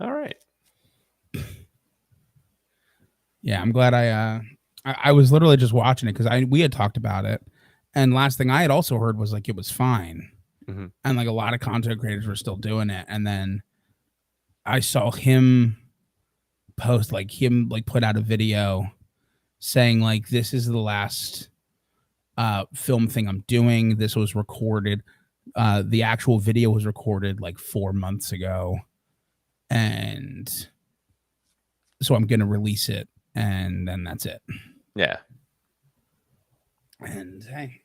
All right. Yeah, I'm glad I was literally just watching it because we had talked about it, and last thing I had also heard was like it was fine, Mm-hmm. and like a lot of content creators were still doing it, and then I saw him put out a video saying like this is the last film thing I'm doing. This was recorded. The actual video was recorded like 4 months ago, and so I'm gonna release it, and then that's it. Yeah. And hey,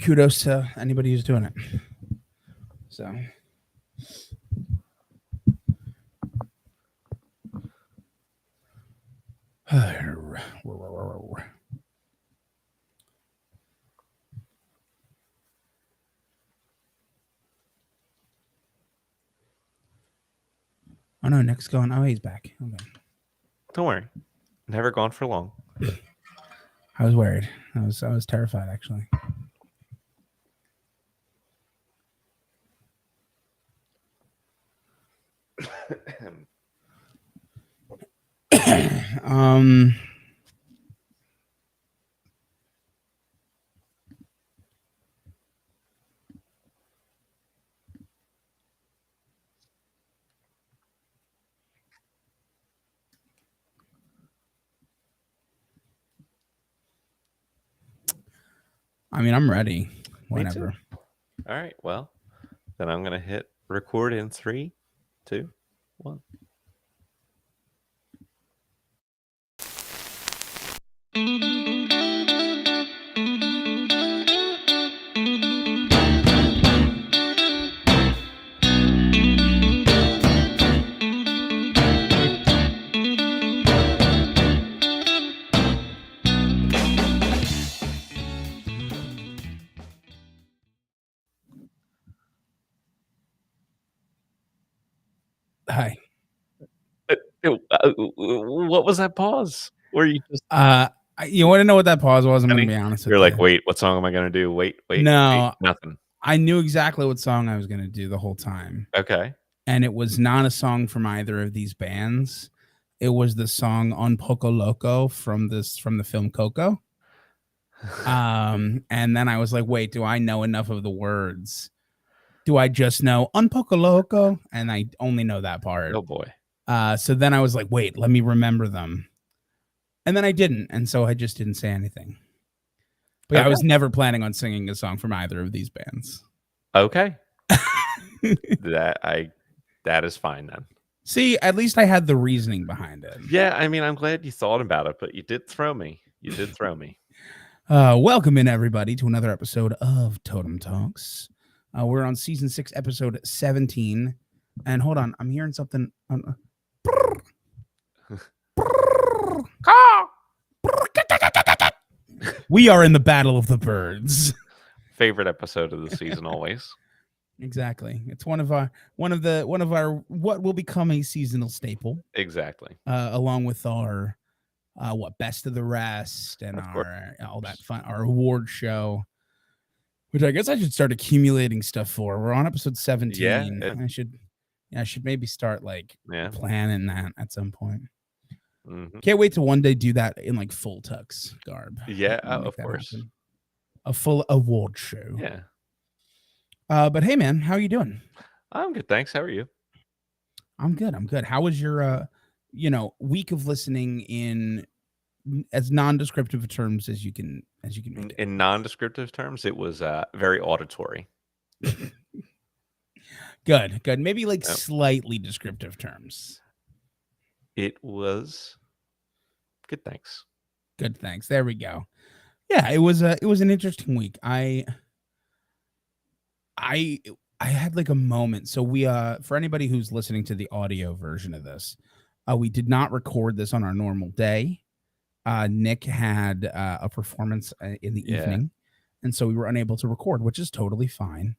kudos to anybody who's doing it. So. Oh no, Nick's going. Oh, he's back. Okay. Don't worry. Never gone for long. I was worried. I was terrified actually. um I mean, I'm ready whenever. All right. Well, then I'm going to hit record in 3, 2, 1. Hi. What was that pause? Where you just You want to know what that pause was? I'm going to be honest with you. You're like, wait, what song am I going to do? Wait. No, nothing. I knew exactly what song I was going to do the whole time. Okay. And it was not a song from either of these bands. It was the song "Un Poco Loco" from the film Coco. And then I was like, wait, do I know enough of the words? Do I just know "Un Poco Loco"? And I only know that part. Oh boy. So then I was like, wait, let me remember them. And then I didn't, and so I just didn't say anything. But yeah, I was never planning on singing a song from either of these bands. Okay. That is fine then. See, at least I had the reasoning behind it. Yeah, I mean, I'm glad you thought about it, but you did throw me. Welcome in, everybody, to another episode of Totem Talks. We're on season 6, episode 17. And hold on, I'm hearing something. We are in the Battle of the Birds. Favorite episode of the season always. Exactly. It's one of our what will become a seasonal staple. Exactly. Along with our best of the rest and all that fun, our award show, which I guess I should start accumulating stuff for. We're on episode 17. Yeah, I should maybe start planning that at some point. Mm-hmm. Can't wait to one day do that in like full tux garb. Yeah, of course. Happen. A full award show. Yeah. But hey, man, how are you doing? I'm good, thanks. How are you? I'm good. How was your, week of listening in as non-descriptive terms as you can make it? In non-descriptive terms, it was very auditory. Good. Maybe slightly descriptive terms. It was good. Thanks. Good. Thanks. There we go. Yeah, it was an interesting week. I had like a moment. So we for anybody who's listening to the audio version of this, we did not record this on our normal day. Nick had a performance in the evening, and so we were unable to record, which is totally fine.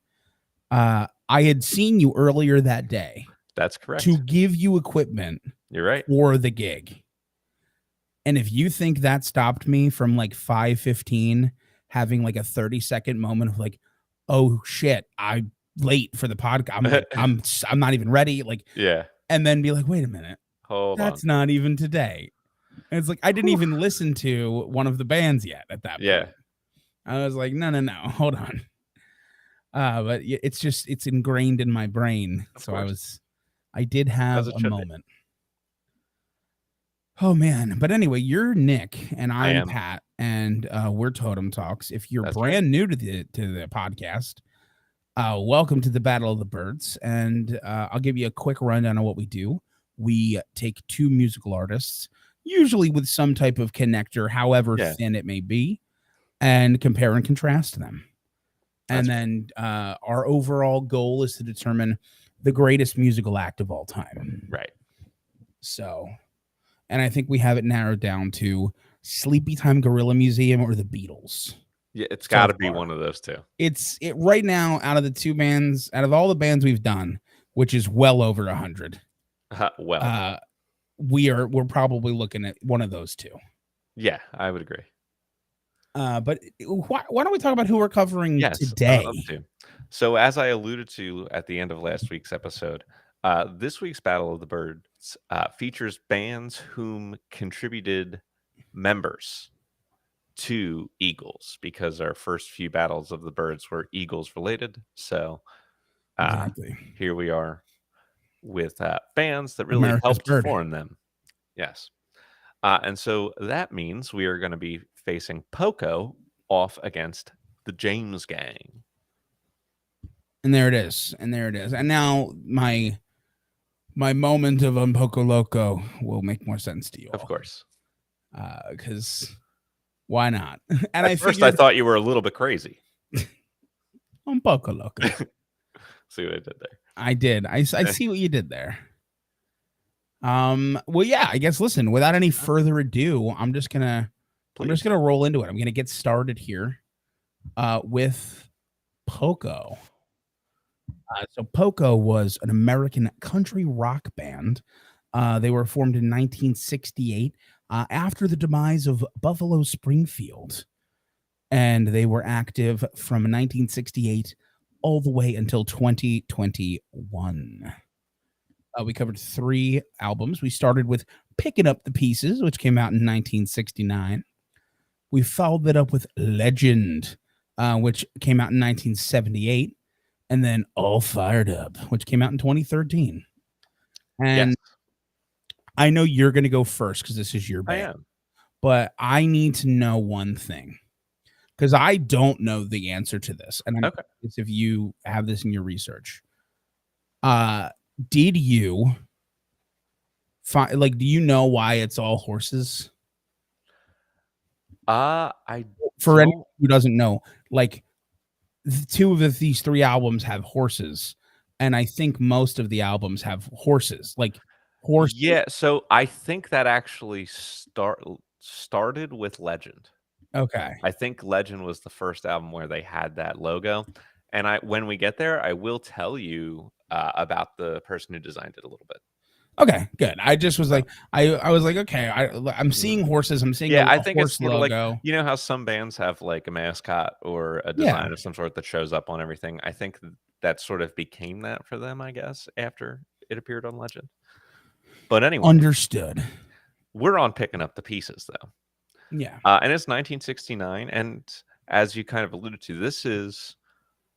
I had seen you earlier that day. That's correct. To give you equipment. You're right. For the gig. And if you think that stopped me from like 5:15 having like a 30-second moment of like, oh shit, I late for the podcast. I'm like, I'm not even ready. Like, Yeah. and then be like, wait a minute, Hold on. that's not even today. And it's like I didn't Whew. even listen to one of the bands yet at that Yeah. point. I was like, no, no, no, hold on. But it's just it's ingrained in my brain. Of So course. I did As have it a should be. moment. Oh man. But anyway, you're Nick and I I'm am. Pat, and we're Totem Talks. If you're That's right. brand new to the podcast, welcome to the Battle of the Birds. And I'll give you a quick rundown of what we do. We take two musical artists, usually with some type of connector, however Yeah. thin it may be, and compare and contrast them. And That's right. then our overall goal is to determine the greatest musical act of all time. Right. So, and I think we have it narrowed down to Sleepy Time Gorilla Museum or the Beatles. Yeah, it's So got to be far, one of those two. it's it right now out of the two bands, out of all the bands we've done, which is well over 100. Well, We're probably looking at one of those two. yeah, I would agree. But why don't we talk about who we're covering Yes, I'd love today? to. So, as I alluded to at the end of last week's episode, this week's Battle of the Birds features bands whom contributed members to Eagles because our first few battles of the Birds were Eagles related. So, Exactly. here we are with bands that really America's helped Bird. form them. Yes. And so that means we are going to be facing Poco off against the James Gang. And there it is. And there it is. And now my moment of Un Poco Loco will make more sense to you Of all. course. Because why not? And At I first, I figured thought you were a little bit crazy. Un Poco Loco. See what I did there? I did. I see what you did there. Well, yeah, I guess listen, without any further ado, I'm just gonna roll into it. I'm gonna get started here with Poco. So Poco was an American country rock band. They were formed in 1968 after the demise of Buffalo Springfield, and they were active from 1968 all the way until 2021. We covered 3 albums. We started with Picking Up the Pieces, which came out in 1969. We followed that up with Legend, which came out in 1978. And then All Fired Up, which came out in 2013. Yes, And I know you're going to go first because this is your I band, am. but I need to know one thing because I don't know the answer to this. And I'm Okay. curious if you have this in your research. Did you find, like, do you know why it's all horses? I For anyone don't. who doesn't know, like, two of these 3 albums have horses, and I think most of the albums have horses, like horses. Yeah, so I think that actually started with Legend. Okay. I think Legend was the first album where they had that logo, and when we get there, I will tell you about the person who designed it a little bit. Okay, good. I just was So, like, I was like, okay, I'm mhm. seeing horses. I'm seeing Yeah, I a think it's horse sort of like logo. you know how some bands have like a mascot or a Yeah, design of some sort that shows up on everything. I think that sort of became that for them, I guess, after it appeared on Legend. But anyway, understood. we're on Picking Up the Pieces though. Yeah, And it's 1969, and as you kind of alluded to,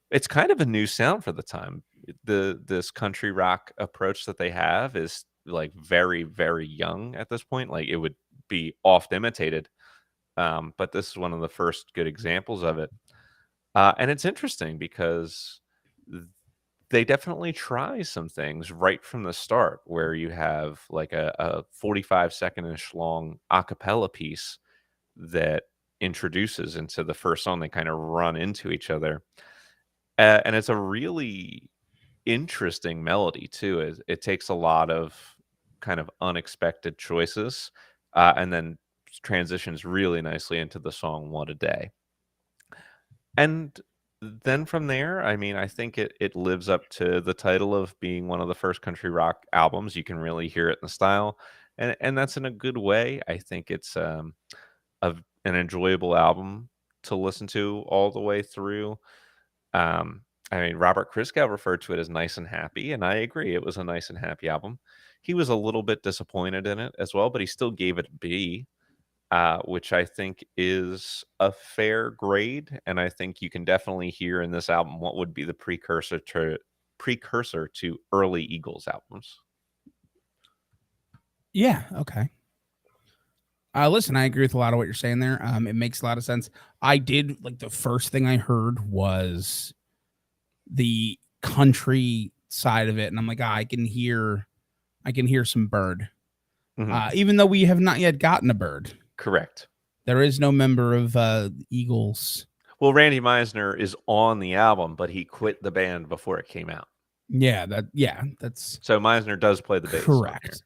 it's kind of a new sound for the time. This country rock approach that they have is like very, very young at this point. Like it would be oft imitated, but this is one of the first good examples of it. And it's interesting because they definitely try some things right from the start, where you have like a 45-second-ish long a cappella piece that introduces into the first song. They kind of run into each other. And it's a really interesting melody too. It takes a lot of kind of unexpected choices, and then transitions really nicely into the song "What a Day." And then from there, I mean, I think it lives up to the title of being one of the first country rock albums. You can really hear it in the style, and that's in a good way. I think it's an enjoyable album to listen to all the way through. I mean, Robert Christgau referred to it as nice and happy, and I agree. It was a nice and happy album. He was a little bit disappointed in it as well, but he still gave it a B, which I think is a fair grade. And I think you can definitely hear in this album what would be the precursor to early Eagles albums. Yeah, okay. Listen, I agree with a lot of what you're saying there. It makes a lot of sense. I did like the first thing I heard was the country side of it, and I'm like, I can hear some bird. Mhm. Even though we have not yet gotten a bird. Correct. There is no member of Eagles. Well, Randy Meisner is on the album, but he quit the band before it came out. Yeah, that's So Meisner does play the bass on here. correct.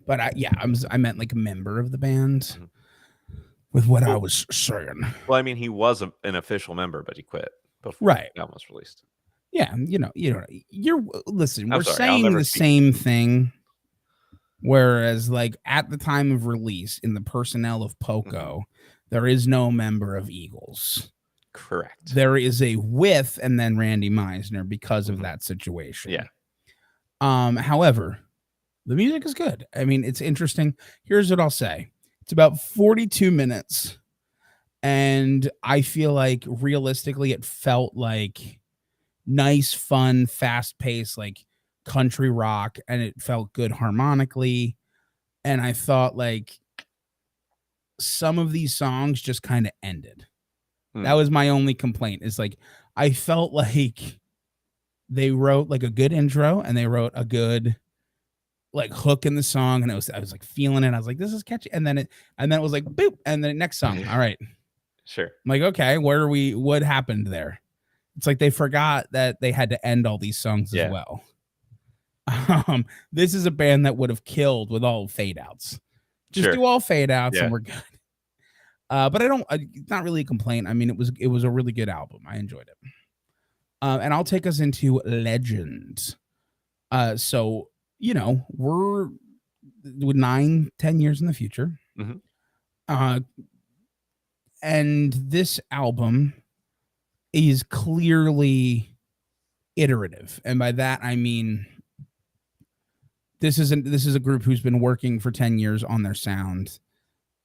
But I meant like a member of the band Mhm. with what I Well, was saying. well, I mean, he was an official member, but he quit before Right. the album was released. Yeah, you're listen, I'm we're sorry, I'll saying never the speak. same thing. Whereas, like at the time of release, in the personnel of Poco, there is no member of Eagles. Correct. There is a with and then Randy Meisner because of Mhm. that situation. Yeah. However, the music is good. I mean, it's interesting. Here's what I'll say. It's about 42 minutes. And I feel like realistically, it felt like nice, fun, fast paced, like country rock. And it felt good harmonically. And I thought like some of these songs just kind of ended. That Mm. was my only complaint. Is like I felt like they wrote like a good intro and they wrote a good like hook in the song, and I was like feeling it. I was like, this is catchy. And then it was like boop, and then next song. All right. Sure. I'm like, okay, what happened there? It's like they forgot that they had to end all these songs as Yeah. well. This is a band that would have killed with all fade outs. Just Sure. do all fade outs Yeah. and we're good. But it's not really a complaint. I mean, it was a really good album. I enjoyed it. And I'll take us into Legend. So we're with 9-10 years in the future. Mhm. And this album is clearly iterative. And by that I mean this is a group who's been working for 10 years on their sound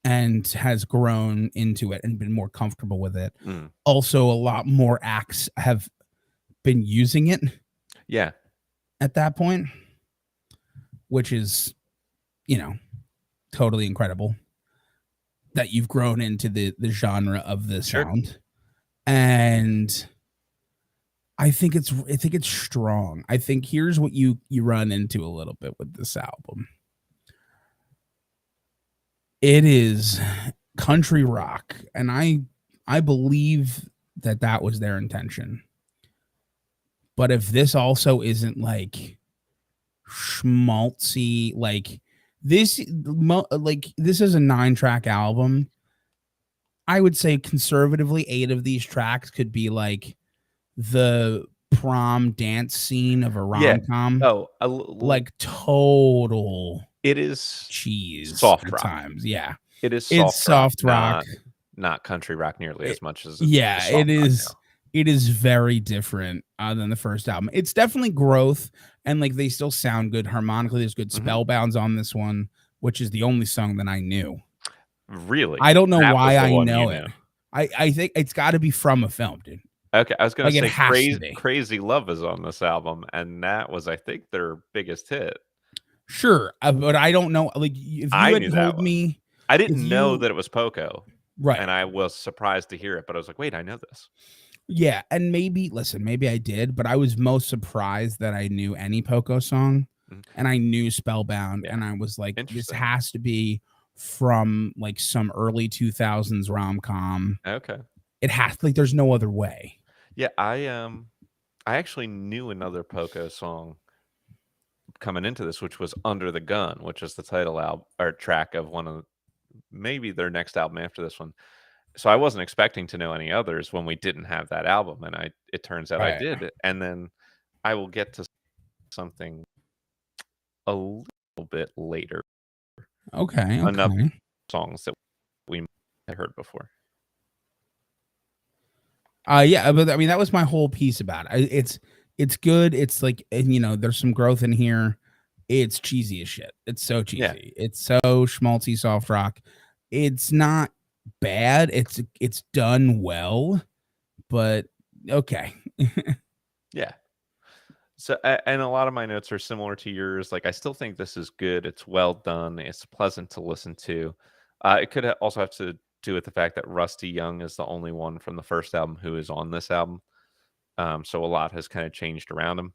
and has grown into it and been more comfortable with it. Mm. Also, a lot more acts have been using it. Yeah. At that point, which is, totally incredible that you've grown into the genre of the Sure. sound. And I think it's strong. I think here's what you run into a little bit with this album. It is country rock, and I believe that was their intention. But if this also isn't like schmaltzy, like this is a 9-track album, I would say conservatively 8 of these tracks could be like the prom dance scene of a Yeah. rom-com. Oh, Like total it is cheese soft at rock. times. Yeah. It is It's soft rock. not country rock nearly as much as Yeah, soft it rock is. now. It is very different than the first album. It's definitely growth, and like they still sound good harmonically. There's good spellbounds on this one, which is the only song that I knew. Really? I don't know That was why the I one know you it. knew. I think it's got to be from a film, dude. Okay, I was gonna Like it say has to be. Crazy Love is on this album, and that was, I think, their biggest hit. Sure, but I don't know. Like if you I had knew that told one. me, I if didn't know you that it was Poco, right, and I was surprised to hear it, but I was like, "Wait, I know this." yeah, and maybe I did, but I was most surprised that I knew any Poco song, Mhm. and I knew Spellbound, Yeah. and I was like, this Interesting. has to be from like some early 2000s rom-com. Okay. It has like there's no other way. Yeah, I actually knew another Poco song coming into this, which was "Under the Gun," which is the title album or track of one of maybe their next album after this one. So I wasn't expecting to know any others when we didn't have that album, and it turns out I Right. did. And then I will get to something a little bit later. Okay. Another Okay. songs that we might have heard before. Yeah, but I mean that was my whole piece about it. It's good. It's like, and there's some growth in here. It's cheesy as shit. It's so Yeah, cheesy. It's so schmaltzy soft rock. It's not bad. It's done well, but okay. yeah. So, and a lot of my notes are similar to yours. Like, I still think this is good. It's well done. It's pleasant to listen to. It could also have to do with the fact that Rusty Young is the only one from the first album who is on this album. So a lot has kind of changed around him.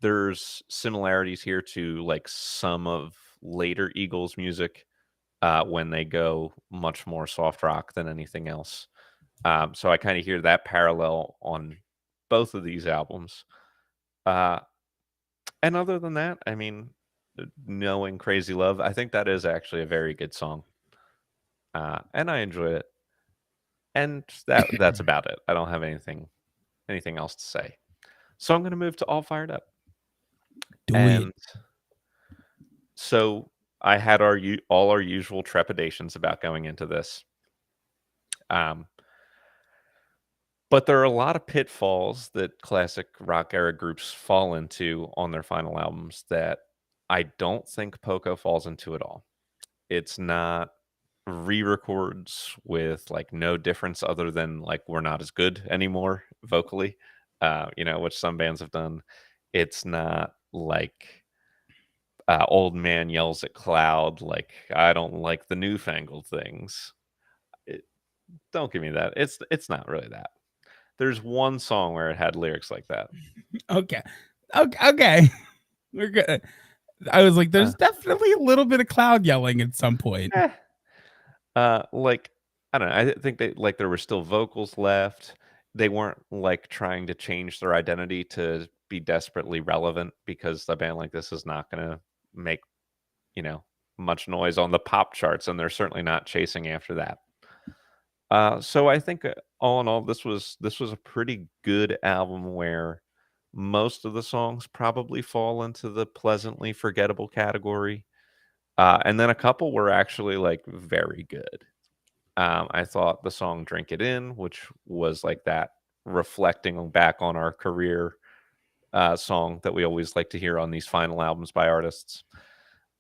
There's similarities here to like some of later Eagles music when they go much more soft rock than anything else. So I kind of hear that parallel on both of these albums. Uh, and other than that, I mean, knowing Crazy Love, I think that is actually a very good song. And I enjoy it. And that's about it. I don't have anything else to say. So I'm going to move to All Fired Up. Do it. And so I had all our usual trepidations about going into this. Um, but there are a lot of pitfalls that classic rock era groups fall into on their final albums that I don't think Poco falls into at all. It's not re-records with like no difference other than like we're not as good anymore vocally, which some bands have done. It's not like old man yells at cloud like I don't like the newfangled things. It, don't give me that. It's not really that. There's one song where it had lyrics like that. Okay. Okay. We're good. I was like, Uh, there's definitely a little bit of cloud yelling at some point. eh. Like I don't know. I think they like there were still vocals left. They weren't like trying to change their identity to be desperately relevant because a band like this is not going to make you know much noise on the pop charts, and they're certainly not chasing after that. So I think all in all, this was a pretty good album where most of the songs probably fall into the pleasantly forgettable category, and then a couple were actually like very good. I thought the song "Drink It In," which was like that reflecting back on our career song that we always like to hear on these final albums by artists.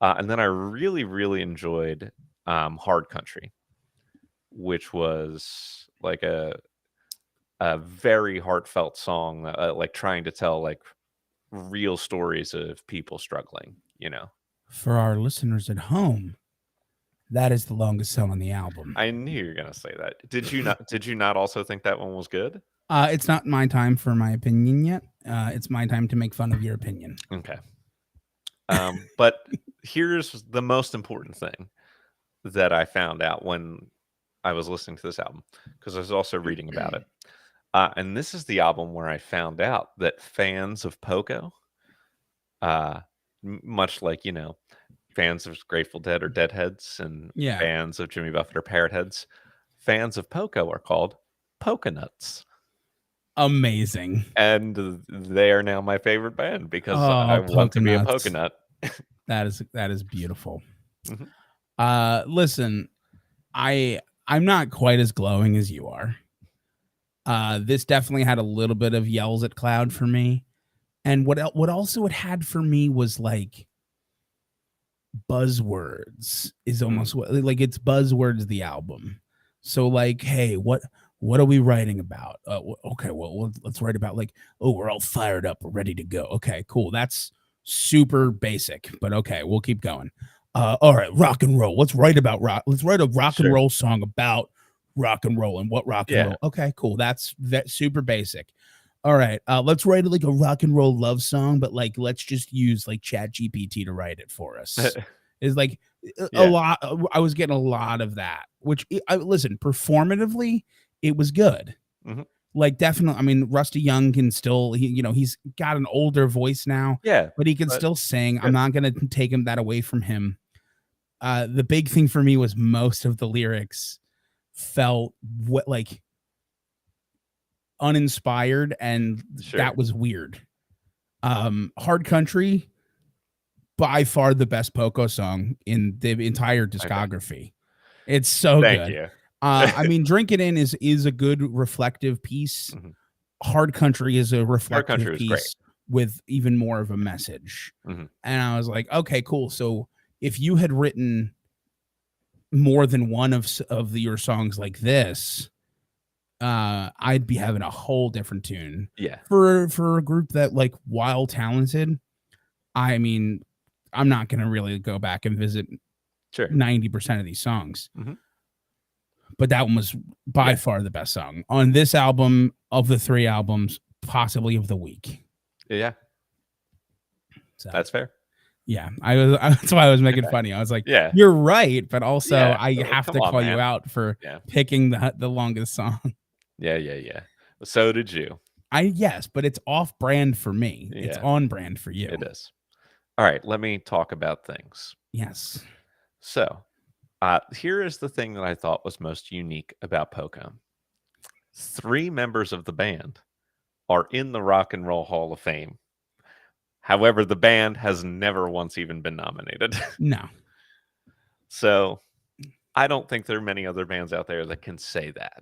And then I really, really enjoyed "Hard Country," which was like a very heartfelt song, like trying to tell like real stories of people struggling. For our listeners at home, that is the longest song on the album. I knew you were gonna say that. Did you not? Did you not also think that one was good? It's not my time for my opinion yet. It's my time to make fun of your opinion. Okay. But here's the most important thing that I found out when I was listening to this album, because I was also reading about it. And this is the album where I found out that fans of Poco, uh, much like, fans of Grateful Dead or Deadheads and Yeah. fans of Jimmy Buffett or Parrot Heads, fans of Poco are called Poconuts. Amazing. And they are now my favorite band because I Oh, want to be a Poconuts. Poconut. That is beautiful. Mhm. Listen, I'm not quite as glowing as you are. This definitely had a little bit of yells at cloud for me. And what also it had for me was like buzzwords is Mm. almost what like it's buzzwords the album. So like, hey, what are we writing about? Okay, well let's write about like, oh, we're all fired up, we're ready to go. Okay, cool. That's super basic, but okay, we'll keep going. All right, rock and roll. Let's write about rock. Let's write a rock and Sure. roll song about rock and roll and what rock and Yeah. roll. Okay, cool. That's super basic. All right, let's write like a rock and roll love song, but like let's just use like Chat GPT to write it for us. Is like a Yeah. lot. I was getting a lot of that, which listen, performatively, it was good. Mhm. Like definitely, I mean, Rusty Young can still, he's got an older voice now, Yeah, but he can but still sing. I'm good. not gonna take him that away from him. The big thing for me was most of the lyrics felt what like uninspired, and that Sure. was weird. Hard Country, by far the best Poco song in the entire Okay. discography. It's so Thank good. you. I mean, Drink It In is a good reflective piece. Mhm. Hard Country is a Hard Country reflective was great. piece with even more of a message. Mhm. And I was like, okay, cool. So if you had written more than one of your songs like this, I'd be having a whole different tune. Yeah, For a group that, like, while talented, I mean, I'm not gonna really go back and visit sure. 90% of these songs, Mhm. but that one was by Yeah, far the best song on this album, of the 3 albums, possibly of the week. yeah, So, that's fair. yeah, I was that's why I was making fun of you. I was like, Yeah, "You're right," but also yeah, I like, have come to on, call you man. out for Yeah. picking the longest song. Yeah, yeah, yeah. So did you. Yes, but it's off brand for me. It's Yeah, on brand for you. it is. Alright, let me talk about things. Yes. So, here is the thing that I thought was most unique about Poco. 3 members of the band are in the Rock and Roll Hall of Fame. However, the band has never once even been nominated. No. So, I don't think there are many other bands out there that can say that.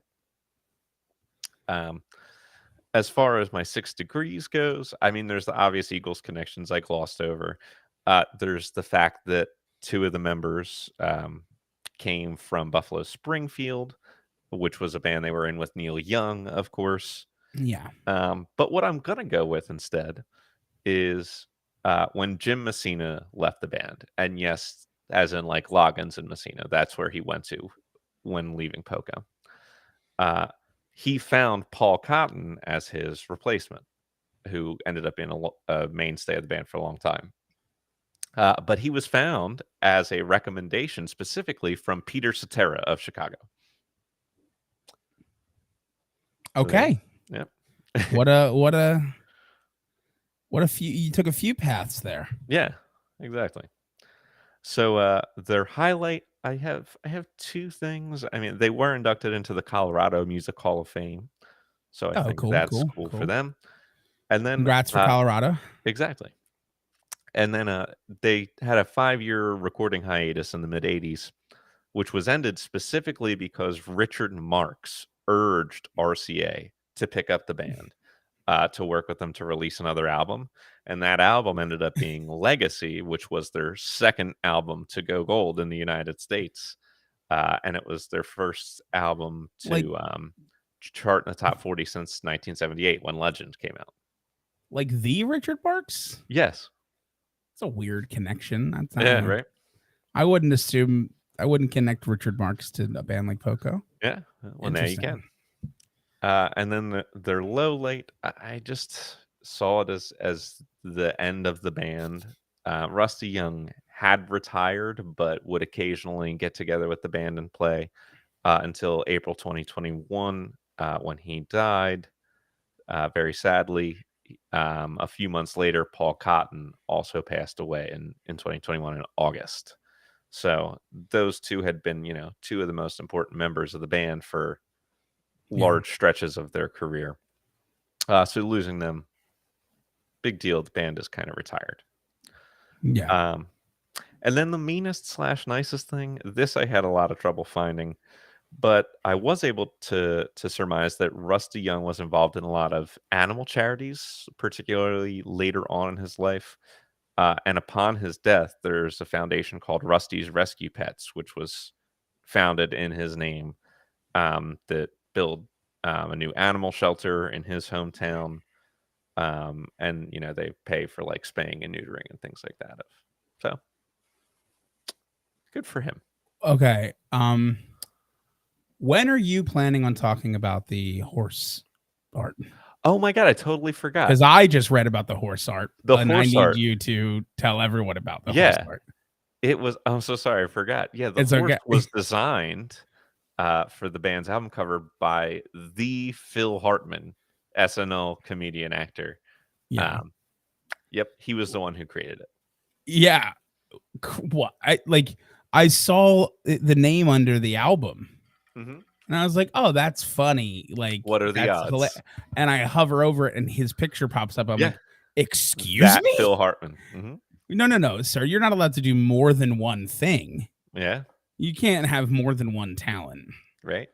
Um, as far as my 6 degrees goes, I mean, there's the obvious Eagles connections I glossed over. There's the fact that 2 of the members, came from Buffalo Springfield, which was a band they were in with Neil Young, of course. Yeah. But what I'm gonna go with instead is, when Jim Messina left the band, and yes, as in, like, Loggins and Messina, that's where he went to when leaving Poco. Uh, he found Paul Cotton as his replacement, who ended up being a mainstay of the band for a long time. But he was found as a recommendation specifically from Peter Cetera of Chicago. So there, Okay. yep, What a few you took a few paths there. yeah, exactly. So their highlight, I have two things. I mean, they were inducted into the Colorado Music Hall of Fame, so I Oh, think cool, that's cool, cool for cool. them. And then Congrats for Colorado. exactly. And then they had a 5-year recording hiatus in the mid '80s, which was ended specifically because Richard Marx urged RCA to pick up the band, to work with them to release another album. And that album ended up being Legacy, which was their second album to go gold in the United States. And it was their first album Like to chart in the top 40 since 1978 when Legend came out. the Richard Marx? Yes. It's a weird connection. That's Yeah, right. I wouldn't assume I wouldn't connect Richard Marx to a band like Poco. Yeah. Well, now you Interesting. can. And then their low late, I just saw it as the end of the band. Rusty Young had retired, but would occasionally get together with the band and play until April 2021 when he died. Very sadly, a few months later, Paul Cotton also passed away in 2021 in August. So those two had been, two of the most important members of the band for Yeah. large stretches of their career. So losing them, big deal. The band is kind of retired. Yeah. Um, and then the meanest slash nicest thing, this I had a lot of trouble finding, but I was able to surmise that Rusty Young was involved in a lot of animal charities, particularly later on in his life. And upon his death, there's a foundation called Rusty's Rescue Pets, which was founded in his name, that build a new animal shelter in his hometown. And they pay for like spaying and neutering and things like that. So good for him. Okay. When are you planning on talking about the horse art? Oh my god, I totally forgot. Because I just read about the horse art, The and I horse need art. you to tell everyone about the horse Yeah, art. it was. I'm so sorry, I forgot. Yeah, the It's horse okay. was designed for the band's album cover by the Phil Hartman, SNL comedian actor. Yeah. Um, yep, he was the one who created it. Yeah. What I saw the name under the album, Hmm. and I was like, "Oh, that's funny." What are the odds? And I hover over it, and his picture pops up. I'm Yeah, like, "Excuse that me? Phil Hartman. Hmm. No, no, no, sir. You're not allowed to do more than one thing. Yeah, You can't have more than one talent." Right?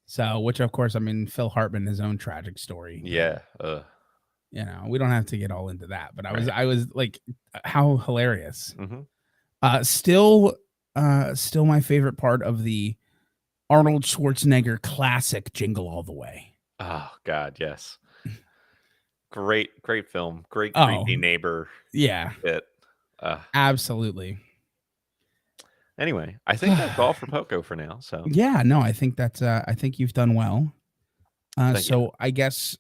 So, which of course, I mean, Phil Hartman, his own tragic story, but Yeah. we don't have to get all into that. But Right. I was like, how hilarious. Mhm. Still, still my favorite part of the Arnold Schwarzenegger classic Jingle All the Way. Oh god, yes. Great film. Great Oh, creepy neighbor yeah, bit. Uh, absolutely. anyway, I think that's all for Poco for now, so Yeah, no, I think that's I think you've done well. thank you. So I guess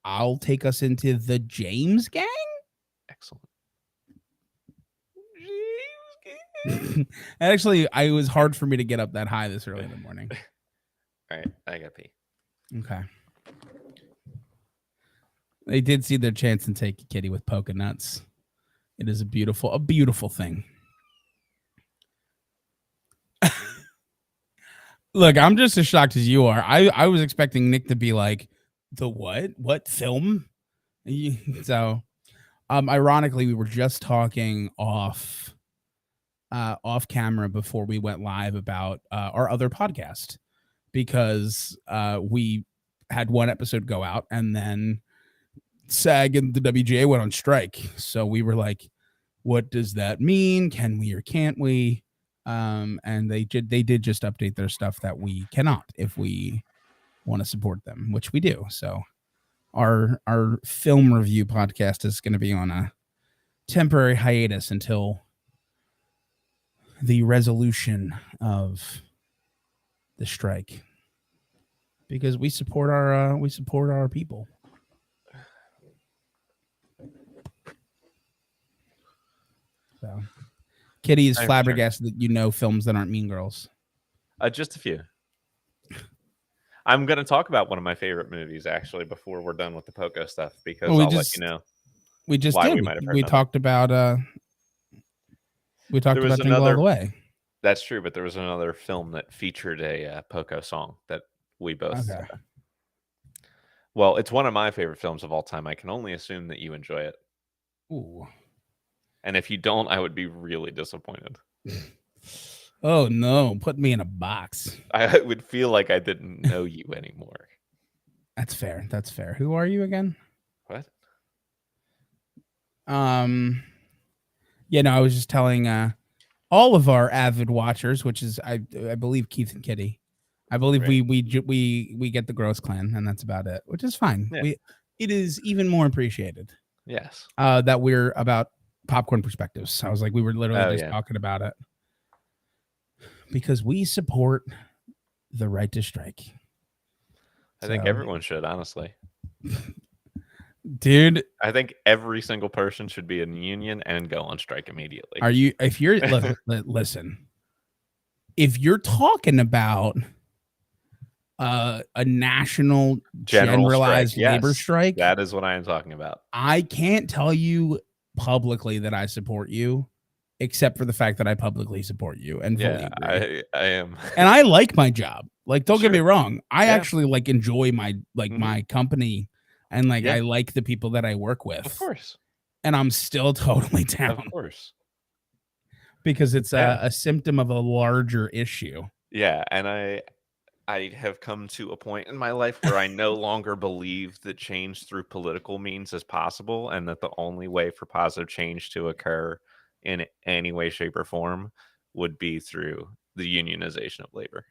I'll take us into the James gang. Excellent. Actually, it was hard for me to get up that high this early in the morning. Alright, I gotta pee. Okay. They did see their chance and take a kitty with polka nuts. It is a beautiful thing. Look, I'm just as shocked as you are. I was expecting Nick to be like, the what? What film? So, ironically, we were just talking off camera before we went live about our other podcast because we had one episode go out and then SAG and the WGA went on strike. So we were like, what does that mean? Can we or can't we? And they did just update their stuff that we cannot if we want to support them, which we do. So our film review podcast is going to be on a temporary hiatus until the resolution of the strike, because we support our people. So Kitty is I am for sure. flabbergasted that you know films that aren't Mean Girls. Just a few. I'm gonna talk about one of my favorite movies actually before we're done with the Poco stuff Well, because I'll let you know we just why did. we might have heard We nothing. talked about There was Jingle All the another Way. That's true, but there was another film that featured a Poco song that we both Okay. well, it's one of my favorite films of all time. I can only assume that you enjoy it. Ooh. And if you don't, I would be really disappointed. Oh no, put me in a box. I would feel like I didn't know you anymore. That's fair. That's fair. Who are you again? What? Yeah, no, I was just telling all of our avid watchers, which is I believe Keith and Kitty. I believe Right. we get the Gross Clan, and that's about it, which is fine. Yeah. It is even more appreciated Yes. that we're about popcorn perspectives. I was like, we were literally just Yeah. talking about it because we support the right to strike. I think everyone should, honestly. Dude, I think every single person should be in union and go on strike immediately. are you? If you're listen, if you're talking about a national generalized strike. labor Yes, strike, that is what I am talking about. I can't tell you publicly that I support you, except for the fact that I publicly support you and fully agree. I am. And I like my job. Like, don't get me Sure. wrong. I Yeah. actually like enjoy my Mhm. my company, and like Yeah. I like the people that I work with. Of course. And I'm still totally down Of course. because it's Yeah. a symptom of a larger issue. Yeah, and I have come to a point in my life where I no longer believe that change through political means is possible, and that the only way for positive change to occur in any way, shape, or form would be through the unionization of labor.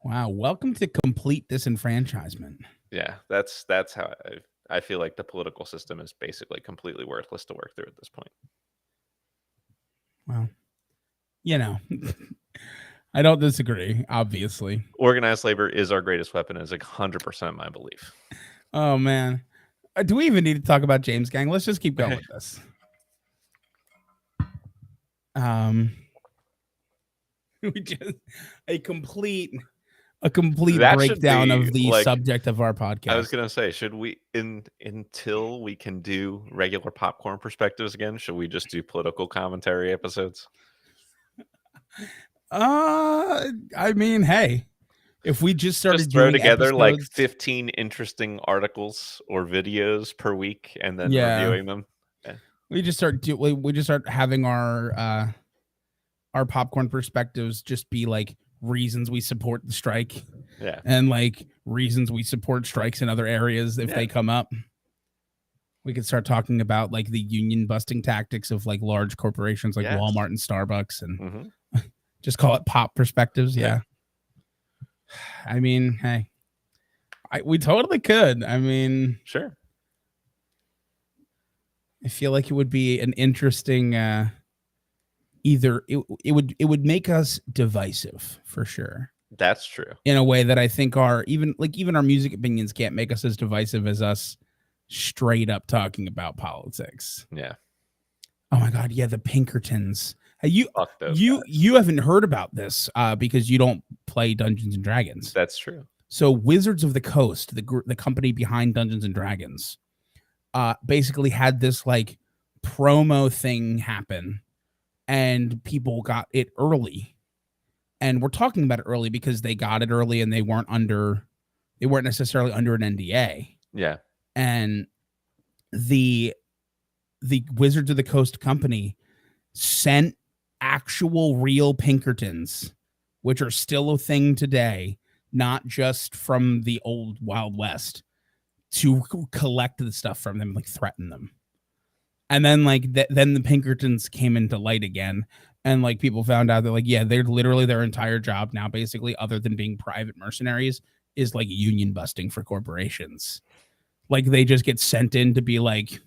Wow, welcome to complete disenfranchisement. Yeah, that's how I feel like the political system is basically completely worthless to work through at this point. Well, you know, I don't disagree, obviously. Organized labor is our greatest weapon, is 100% my belief. Oh man. Do we even need to talk about James Gang? Let's just keep going with this. We just a complete That should breakdown be, of the like, subject of our podcast. I was gonna say, should we until we can do regular popcorn perspectives again, should we just do political commentary episodes? I mean, hey, if we just started Just throw doing together like episodes, 15 interesting articles or videos per week and then Yeah. reviewing them. we just start having our popcorn perspectives just be like reasons we support the strike Yeah. and like reasons we support strikes in other areas if Yeah. they come up. We could start talking about like the union busting tactics of like large corporations like Yes. Walmart and Starbucks and Mhm. just call it pop perspectives. Yeah. Yeah. I mean, hey, we totally could. I mean, Sure. I feel like it would be an interesting either it would make us divisive for sure. That's true. In a way that I think even our music opinions can't make us as divisive as us straight up talking about politics. Yeah. Oh my god, yeah, the Pinkertons. Hey, Fuck those you guys. you haven't heard about this because you don't play Dungeons and Dragons. That's true. So Wizards of the Coast, the company behind Dungeons and Dragons, basically had this like promo thing happen, and people got it early. And we're talking about it early because they got it early and they weren't necessarily under an NDA. Yeah. And the Wizards of the Coast company sent actual real Pinkertons, which are still a thing today, not just from the old Wild West, to collect the stuff from them, like threaten them. And then then the Pinkertons came into light again, and like people found out that like yeah, they're literally their entire job now, basically, other than being private mercenaries, is like union busting for corporations. Like they just get sent in to be like,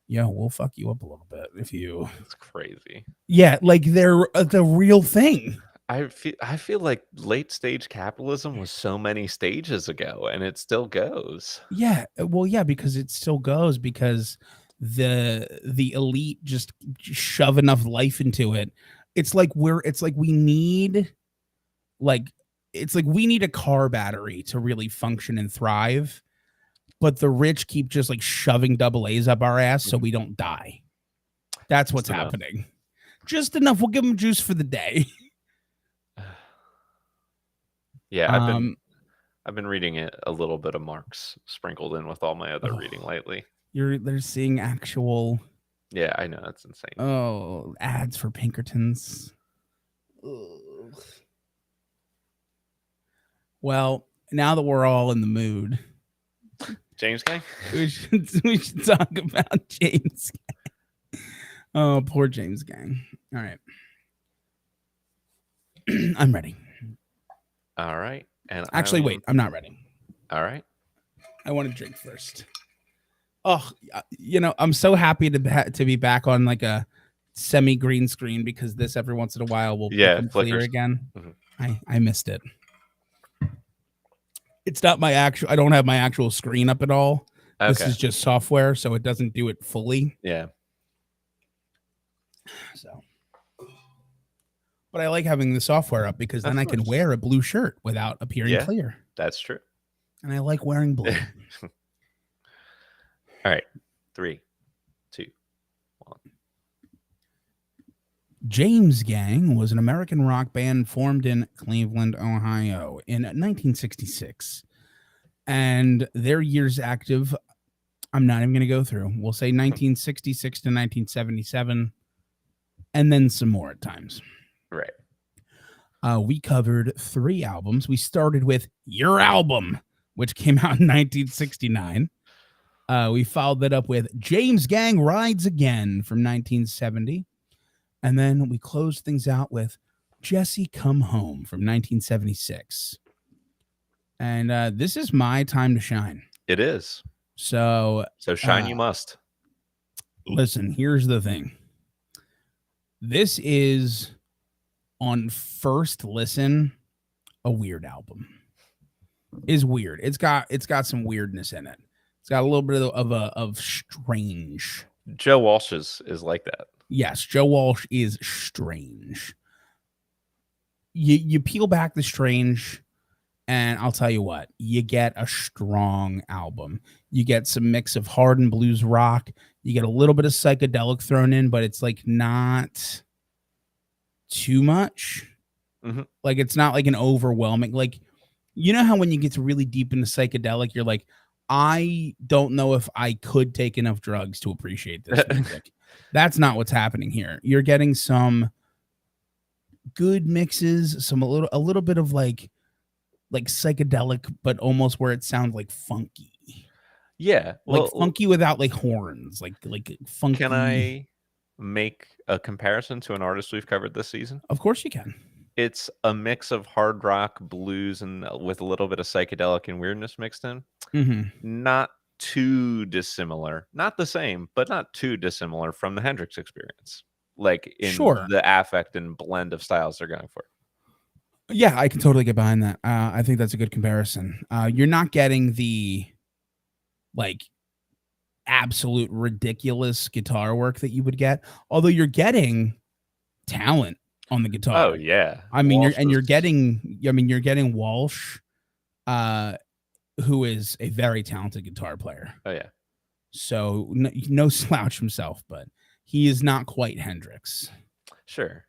yeah, we'll fuck you up a little bit if you. It's crazy. Yeah, like they're the real thing. I feel like late stage capitalism was so many stages ago, and it still goes. Yeah, well, yeah, because it still goes because the elite just shove enough life into it. It's like we need like we need a car battery to really function and thrive, but the rich keep just like shoving double A's up our ass so we don't die. That's what's happening. Just enough. We'll give them juice for the day. Yeah, I've been reading it a little bit of Marx sprinkled in with all my other reading lately. They're seeing actual. Yeah, I know, that's insane. Oh, ads for Pinkertons. Ugh. Well, now that we're all in the mood, James Gang, we should talk about James Gang. Oh, poor James Gang. All right. I'm ready. All right. And actually, wait, I'm not ready. All right. I want to drink first. Oh, I'm so happy to be back on like a semi green screen because this every once in a while will become clear again. Mm-hmm. I missed it. It's not my actual. I don't have my actual screen up at all. Okay. This is just software, so it doesn't do it fully. Yeah. So, but I like having the software up because then I can wear a blue shirt without appearing clear. That's true. And I like wearing blue. All right. 3, 2, 1. James Gang was an American rock band formed in Cleveland, Ohio in 1966. And their years active, I'm not even going to go through. We'll say 1966 to 1977, and then some more at times. Right. We covered 3 albums. We started with Your Album, which came out in 1969. We followed that up with James Gang Rides Again from 1970. And then we closed things out with Jesse Come Home from 1976. And this is my time to shine. It is. So shine you must. Listen, here's the thing. This is, on first listen, a weird album. It's weird. It's got some weirdness in it. It's got a little bit of strange. Joe Walsh is like that. Yes, Joe Walsh is strange. You peel back the strange, and I'll tell you what, you get a strong album. You get some mix of hard and blues rock. You get a little bit of psychedelic thrown in, but it's like not too much. Mm-hmm. Like it's not like an overwhelming, like, you know how when you get really deep into psychedelic, you're like, I don't know if I could take enough drugs to appreciate this music. That's not what's happening here. You're getting some good mixes, some a little bit of like psychedelic, but almost where it sounds Yeah. like Well, funky without like horns, like can funky. I make a comparison to an artist we've covered this season? Of course you can. It's a mix of hard rock, blues, and with a little bit of psychedelic and weirdness mixed in. Hmm. Not too dissimilar. Not the same, but not too dissimilar from the Hendrix experience, like, in Sure. the affect and blend of styles they're going for. Yeah, I can totally get behind that. I think that's a good comparison. You're not getting the like absolute ridiculous guitar work that you would get, although you're getting talent on the Oh, guitar. yeah. I mean, Walsh is you're getting Walsh, uh, who is a very talented guitar player. oh, yeah. So no slouch himself, but he is not quite Hendrix. Sure.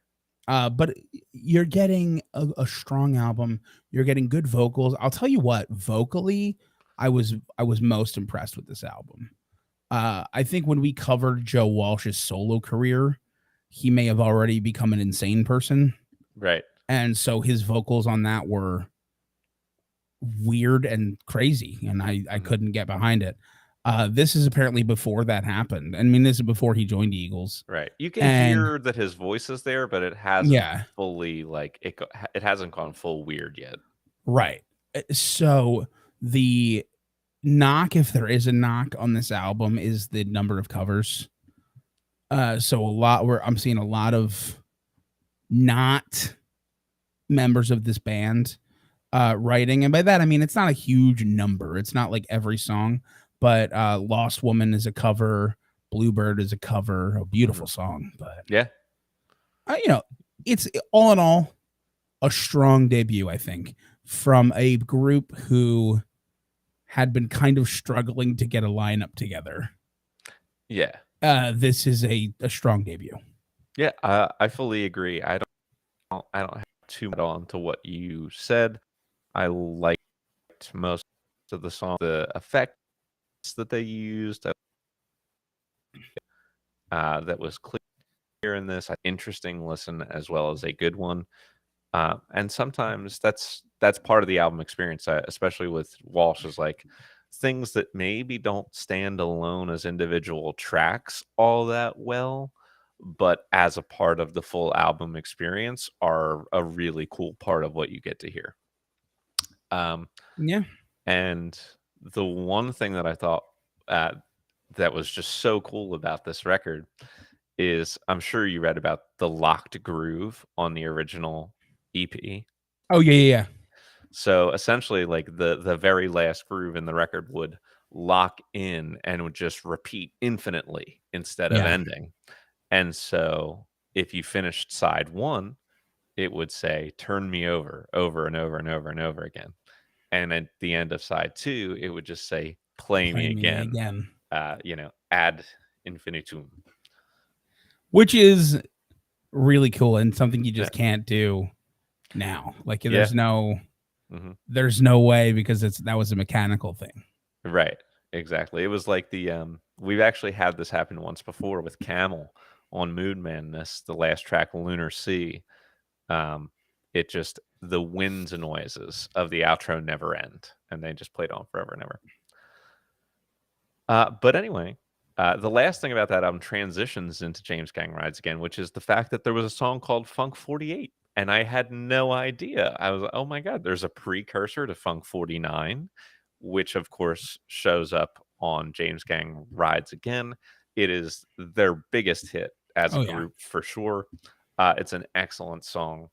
But you're getting a strong album. You're getting good vocals. I'll tell you what, vocally, I was most impressed with this album. I think when we covered Joe Walsh's solo career, he may have already become an insane person, Right. and so his vocals on that were weird and crazy, and I Mhm. couldn't get behind it. This is apparently before that happened. I mean, this is before he joined Eagles, Right. You can and hear that his voice is there, but it hasn't yeah, fully, like, it hasn't gone full weird yet. right. So the knock, if there is a knock on this album, is the number of covers. So a lot where I'm seeing a lot of not members of this band writing, and by that I mean it's not a huge number. It's not like every song, but Lost Woman is a cover, Bluebird is a cover, a beautiful Mhm. song. But Yeah. you know, it's all in all a strong debut, I think, from a group who had been kind of struggling to get a lineup together. Yeah. This is a strong debut. Yeah, I fully agree. I don't have too much on to what you said. I liked most of the song, the effects that they used, that was clear in this. Interesting listen as well as a good one. And sometimes that's part of the album experience, especially with Walsh, is like things that maybe don't stand alone as individual tracks all that well, but as a part of the full album experience are a really cool part of what you get to hear. Um, Yeah. and the one thing that I thought uh, that was just so cool about this record is I'm sure you read about the locked groove on the original EP. Oh yeah, yeah, yeah. So essentially, like the very last groove in the record would lock in and would just repeat infinitely instead of Yeah. ending. And so if you finished side one, it would say, "Turn me over and over and over and over again." And at the end of side two, it would just say, "Play me Play me again." again. Ad infinitum. Which is really cool and something you Yeah. just can't do now. Like Yeah. Mhm. there's no way because that was a mechanical thing. Right. Exactly. It was like we've actually had this happen once before with Camel on Moon Madness, the last track, Lunar Sea. Um, it just the winds and noises of the outro never end, and they just played on forever and ever. But anyway, the last thing about that album transitions into James Gang Rides Again, which is the fact that there was a song called Funk 48. And I had no idea. I was like, oh my God, there's a precursor to Funk 49, which of course shows up on James Gang Rides Again. It is their biggest hit as a Oh yeah. group for sure. It's an excellent song.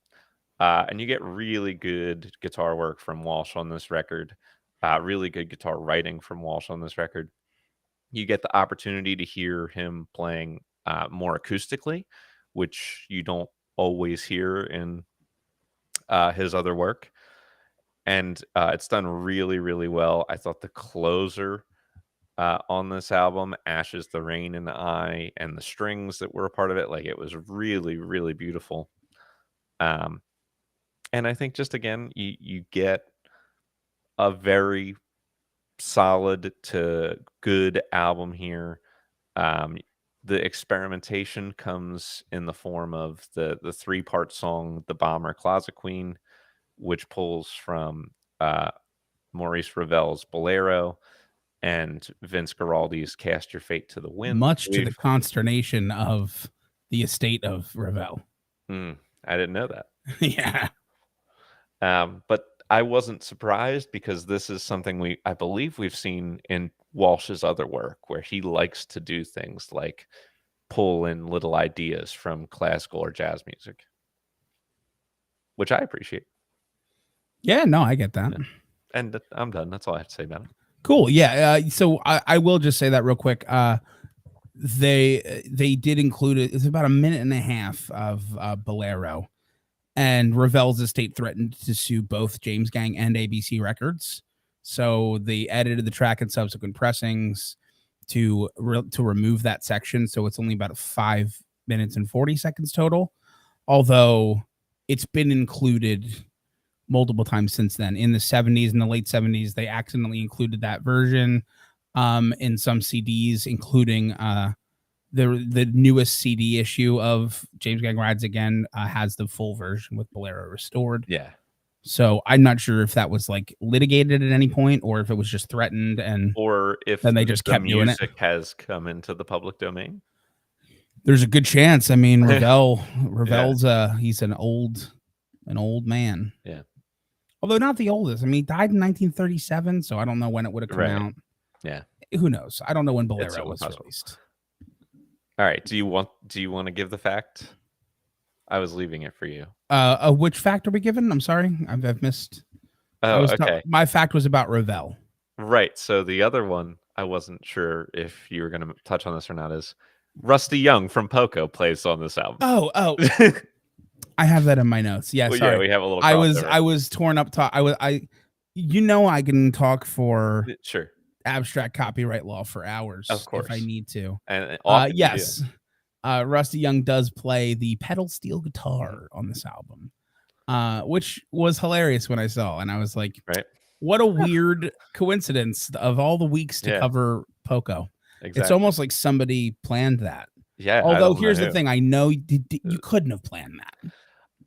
And you get really good guitar work from Walsh on this record, really good guitar writing from Walsh on this record. You get the opportunity to hear him playing more acoustically, which you don't always hear in his other work. And it's done really, really well. I thought the closer on this album, Ashes, the Rain in the Eye, and the strings that were a part of it, like it was really, really beautiful. Um, and I think just again, you get a very solid to good album here. Um, the experimentation comes in the form of the 3-part song, "The Bomber Closet Queen," which pulls from, uh, Maurice Ravel's Bolero and Vince Guaraldi's "Cast Your Fate to the Wind." Much to the consternation of the estate of Ravel. I didn't know that. Yeah. But I wasn't surprised because this is something I believe we've seen in Walsh's other work, where he likes to do things like pull in little ideas from classical or jazz music, which I appreciate. Yeah, no, I get that. Yeah. And I'm done. That's all I have to say about it. Cool. Yeah. So I will just say that real quick. They did include it. It's about a minute and a half of Bolero, and Ravel's estate threatened to sue both James Gang and ABC Records. So they edited the track in subsequent pressings to remove that section. So it's only about 5 minutes and 40 seconds total. Although it's been included multiple times since then. In the 70s, in the late 70s, they accidentally included that version in some CDs, including the newest CD issue of James Gang Rides Again has the full version with Bolero restored. Yeah. So I'm not sure if that was like litigated at any point or if it was just threatened or if then they just kept doing it. Music has come into the public domain. There's a good chance. I mean, Ravel's he's an old man. Yeah. Although not the oldest. I mean, he died in 1937, so I don't know when it would have come out. Yeah. Who knows? I don't know when Bolero was released. All right. Do you want to give the fact? I was leaving it for you. Which fact are we given? I'm sorry. I've missed. Oh, okay. My fact was about Ravel. Right. So the other one, I wasn't sure if you were going to touch on this or not, is Rusty Young from Poco plays on this album. Oh. I have that in my notes. Yeah, well, sorry. Yeah, we have a little crossover. I was torn up. I can talk for sure abstract copyright law for hours, of course, if I need to. And yes, Rusty Young does play the pedal steel guitar on this album, which was hilarious when I saw, and I was like, right. What a weird coincidence of all the weeks to cover Poco. Exactly. It's almost like somebody planned that. Yeah. Although here's the thing, I know you couldn't have planned that.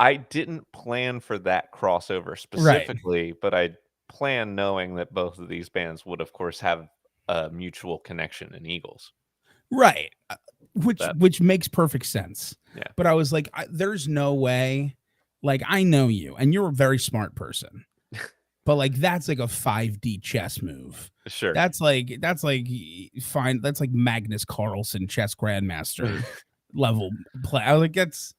I didn't plan for that crossover specifically, but I planned knowing that both of these bands would, of course, have a mutual connection in Eagles. Right. Which makes perfect sense. Yeah. But I was like, there's no way. Like, I know you, and you're a very smart person. But like that's like a 5D chess move. Sure. That's like fine. That's like Magnus Carlsen chess grandmaster level play. I was like, that's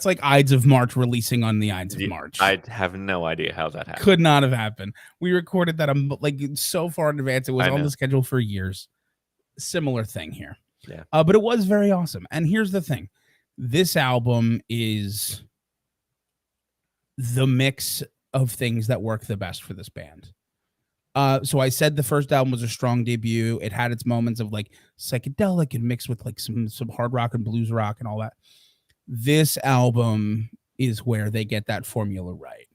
like Ides of March releasing on the Ides of March. I have no idea how that happened. Could not have happened. We recorded that like so far in advance. It was on the schedule for years. Similar thing here. Yeah. But it was very awesome. And here's the thing. This album is the mix of things that work the best for this band. So I said the first album was a strong debut. It had its moments of like psychedelic and mixed with like some hard rock and blues rock and all that. This album is where they get that formula right.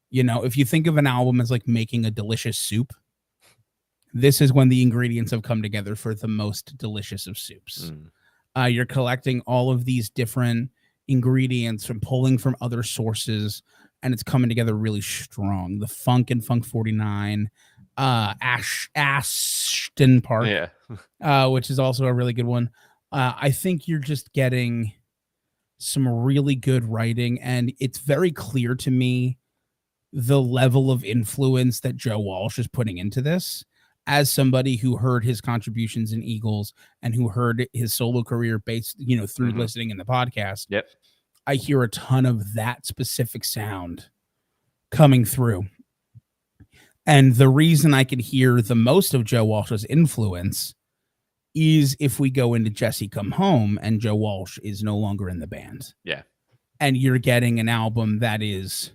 You know, if you think of an album as like making a delicious soup, this is when the ingredients have come together for the most delicious of soups. You're collecting all of these different ingredients from pulling from other sources, and it's coming together really strong. The funk in Funk 49, Ashton Park, which is also a really good one. I think you're just getting some really good writing, and it's very clear to me the level of influence that Joe Walsh is putting into this. As somebody who heard his contributions in Eagles and who heard his solo career based, through listening in the podcast. Yep. I hear a ton of that specific sound coming through. And the reason I could hear the most of Joe Walsh's influence is if we go into Jesse Come Home and Joe Walsh is no longer in the band. Yeah. And you're getting an album that is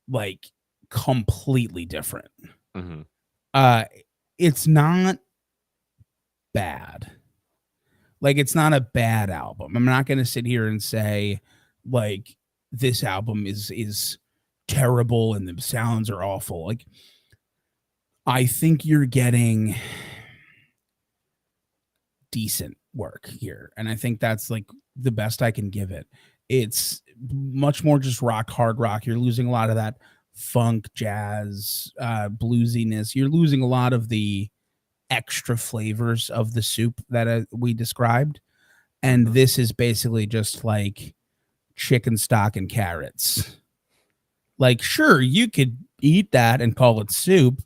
like completely different. It's not bad. Like, it's not a bad album. I'm not going to sit here and say like this album is terrible and the sounds are awful. Like, I think you're getting decent work here, and I think that's like the best I can give it. It's much more just rock, hard rock. You're losing a lot of that funk, jazz, bluesiness. You're losing a lot of the extra flavors of the soup that we described. And Mhm. this is basically just like chicken stock and carrots. Like, sure, you could eat that and call it soup,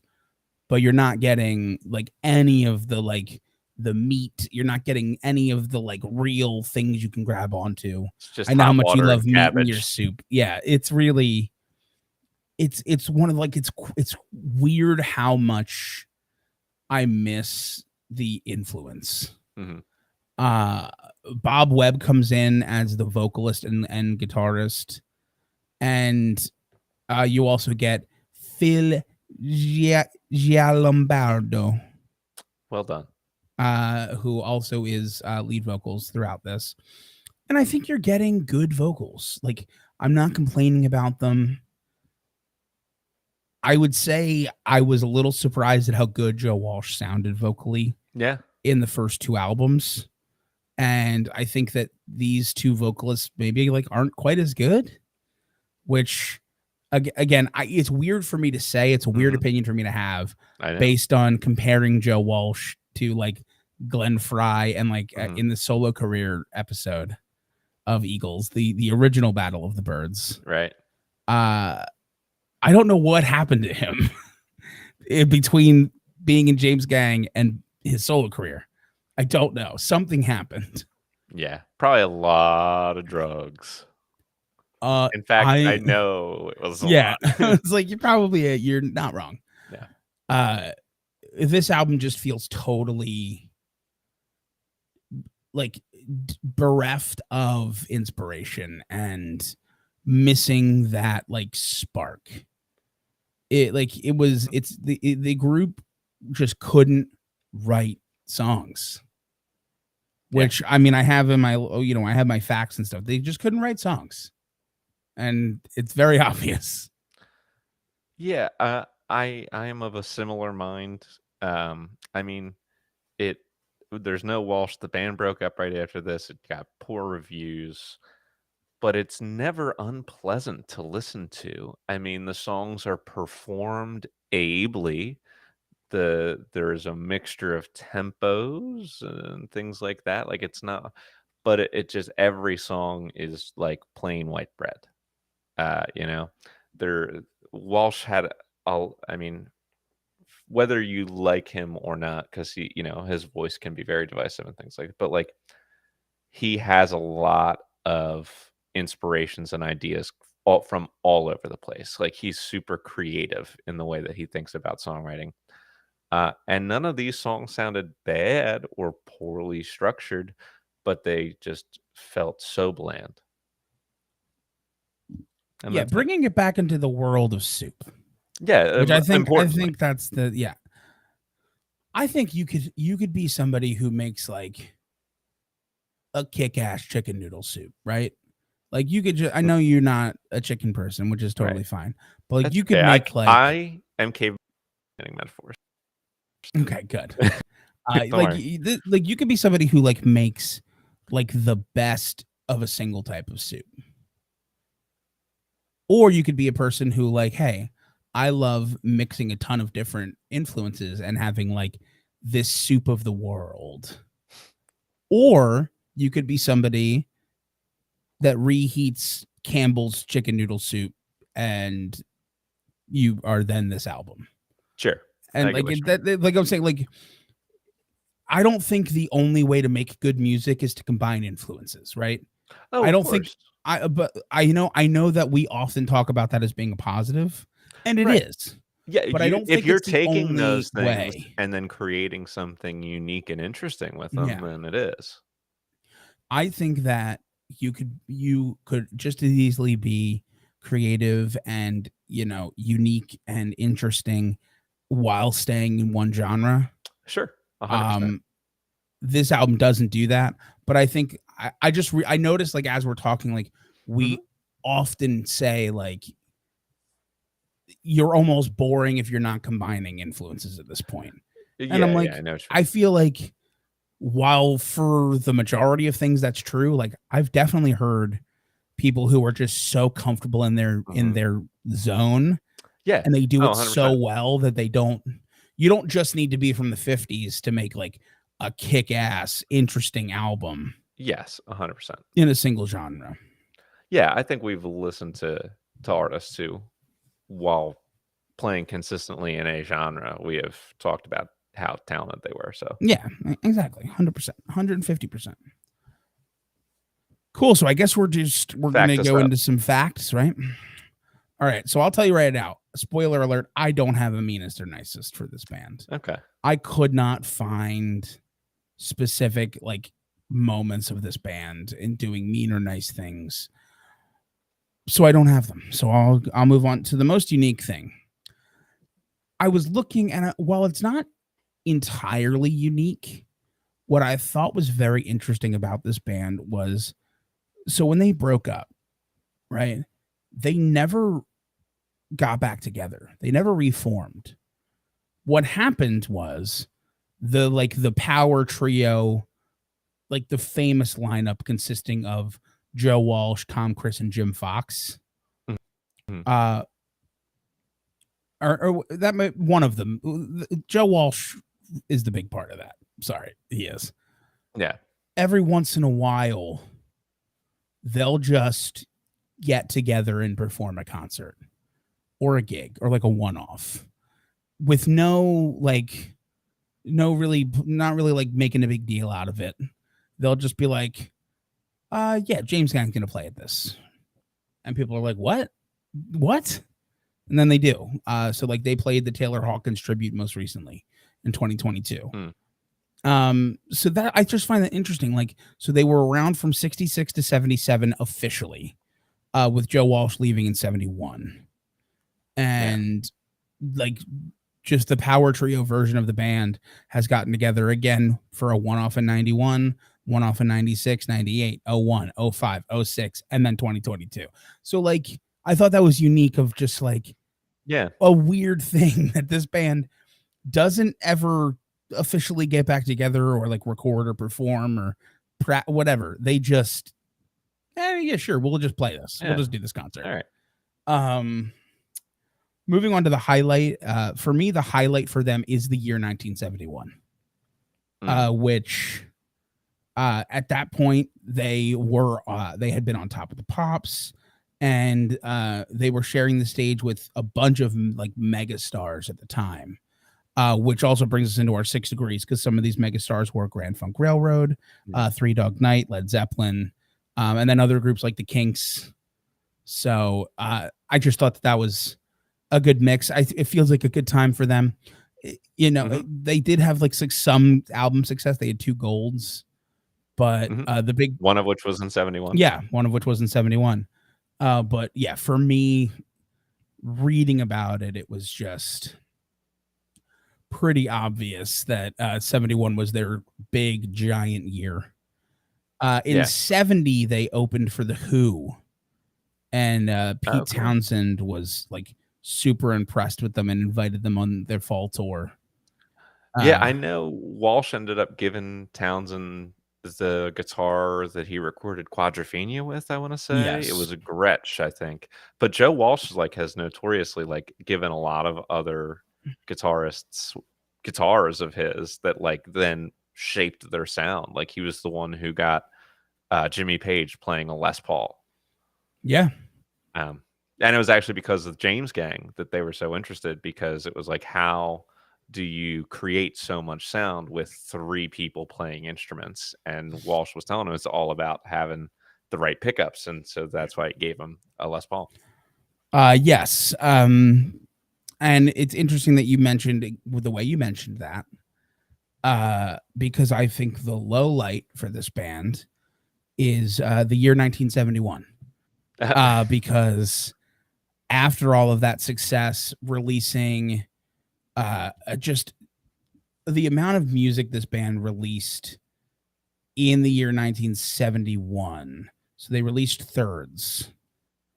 but you're not getting like any of the like the meat. You're not getting any of the like real things you can grab onto. It's just I know how hot much you water love and meat in your cabbage. soup. Yeah, it's really it's one of like it's weird how much I miss the influence. Mhm. Uh Bob Webb comes in as the vocalist and guitarist, and you also get Phil Gialombardo, Well done. who also is lead vocals throughout this. And I think you're getting good vocals. Like, I'm not complaining about them. I would say I was a little surprised at how good Joe Walsh sounded vocally Yeah. in the first two albums. And I think that these two vocalists maybe like aren't quite as good, which again, it's weird for me to say. It's a weird Mhm. opinion for me to have I know. based on comparing Joe Walsh to like Glenn Fry and like Mhm. in the solo career episode of Eagles, the original Battle of the Birds. Right. Uh, I don't know what happened to him in between being in James Gang and his solo career. I don't know. Something happened. Yeah. Probably a lot of drugs. In fact, I I know it was a yeah, lot. it's like you're not wrong. Yeah. Uh, this album just feels totally like bereft of inspiration and missing that like spark. The group just couldn't write songs. Yeah. Which I mean, I have in my I have my facts and stuff. They just couldn't write songs, and it's very obvious. Yeah, I am of a similar mind. I mean, it there's no Walsh. The band broke up right after this. It got poor reviews, but it's never unpleasant to listen to. I mean, the songs are performed ably. There's a mixture of tempos and things like that. Like it's not, but it just every song is like plain white bread. You know, there Walsh had I mean, whether you like him or not, because his voice can be very divisive and things like. But like he has a lot of inspirations and ideas from all over the place. Like he's super creative in the way that he thinks about songwriting. And none of these songs sounded bad or poorly structured, but they just felt so bland. And Yeah, that's it. bringing it back into the world of soup, Yeah, which I importantly. think that's the yeah. I think you could be somebody who makes like a kick-ass chicken noodle soup, right? Like you could just I Mm, know you're not a chicken person, which is right. totally fine. But like That's you could okay. make like I am capable of getting metaphors. okay, good. Don't worry. Like you could be somebody who like makes like the best of a single type of soup. Or you could be a person who like, hey, I love mixing a ton of different influences and having like this soup of the world. Or you could be somebody that reheats Campbell's chicken noodle soup and you are then this album. Sure. I And get like what you mean. like I'm saying, like I don't think the only way to make good music is to combine influences, right? Oh, I of don't think course. but I know that we often talk about that as being a positive, and it Right. is. Yeah, But I you don't if think you're it's the taking only those things way. and then creating something unique and interesting with them, Yeah. then it is. I think that you could just as easily be creative and, unique and interesting while staying in one genre. Sure. 100%. Um, this album doesn't do that, but I think I just I noticed like as we're talking, like we Mhm. often say like you're almost boring if you're not combining influences at this point. And I'm Yeah, like, I know what you I mean. feel like while for the majority of things that's true, like I've definitely heard people who are just so comfortable in Mhm. their zone, Yeah. and they do Oh, it so 100%. well that they don't you don't just need to be from the 50s to make like a kick-ass interesting album Yes, 100%. in a single genre. Yeah, I think we've listened to artists who, while playing consistently in a genre, we have talked about how talented they were, so Yeah, exactly. 100%, 150%. Cool. So I guess we're gonna fact us go up. into some facts, right? All right. So I'll tell you right now. Spoiler alert: I don't have a meanest or nicest for this band. Okay. I could not find specific like moments of this band in doing mean or nice things, so I don't have them. So I'll move on to the most unique thing. I was looking, and while it's not entirely unique, what I thought was very interesting about this band was so when they broke up, right? They never got back together. They never reformed. What happened was the power trio, like the famous lineup consisting of Joe Walsh, Tom Chris, and Jim Fox. Mhm. Uh, or that might one of them. Joe Walsh is the big part of that. Sorry, he is. Yeah. Every once in a while, they'll just get together and perform a concert or a gig or like a one off with no really not really like making a big deal out of it. They'll just be like, yeah, James Gang's gonna play at this. And people are like, what? What? And then they do. So like they played the Taylor Hawkins tribute most recently in 2022. Mm. So that I just find that interesting. Like, so they were around from 66 to 77 officially, with Joe Walsh leaving in 71. Yeah. And like just the power trio version of the band has gotten together again for a one off in 91, one off in 96, 98, 01, 05, 06, and then 2022. So like I thought that was unique of just like Yeah. a weird thing that this band doesn't ever officially get back together or like record or perform or whatever. They just yeah, sure, we'll just play this. We'll Yeah. just do this concert. Alright. Um Moving on to the highlight, for me, the highlight for them is the year 1971, Mm. which at that point they had been on Top of the Pops, and they were sharing the stage with a bunch of like mega stars at the time. Which also brings us into our 6 degrees because some of these mega stars were Grand Funk Railroad, Mm. Three Dog Night, Led Zeppelin, and then other groups like the Kinks. So I just thought that was a good mix. It feels like a good time for them. Mhm. They did have like some album success. They had two golds, but Mhm. the big One of which was in 71. yeah, one of which was in 71. But yeah, for me, reading about it, it was just pretty obvious that 71 was their big giant year. In Yeah. 70, they opened for the Who, and Oh, Pete cool. Townsend was like super impressed with them and invited them on their fall tour. Yeah, Uh, I know Walsh ended up giving Townsend the guitar that he recorded Quadrophenia with, I wanna say. It yes. was a Gretsch, I think. But Joe Walsh, like, has notoriously, like, given a lot of other guitarists guitars of his that, like, then shaped their sound. Like, he was the one who got, Jimmy Page playing a Les Paul. Yeah. Um, and it was actually because of James Gang that they were so interested because it was like, how do you create so much sound with 3 people playing instruments? And Walsh was telling him it's all about having the right pickups, and so that's why it gave him a Les Paul. Yes. And it's interesting that you mentioned with the way you mentioned that, because I think the low light for this band is the year 1971. Because after all of that success, releasing just the amount of music this band released in the year 1971. So they released Thirds,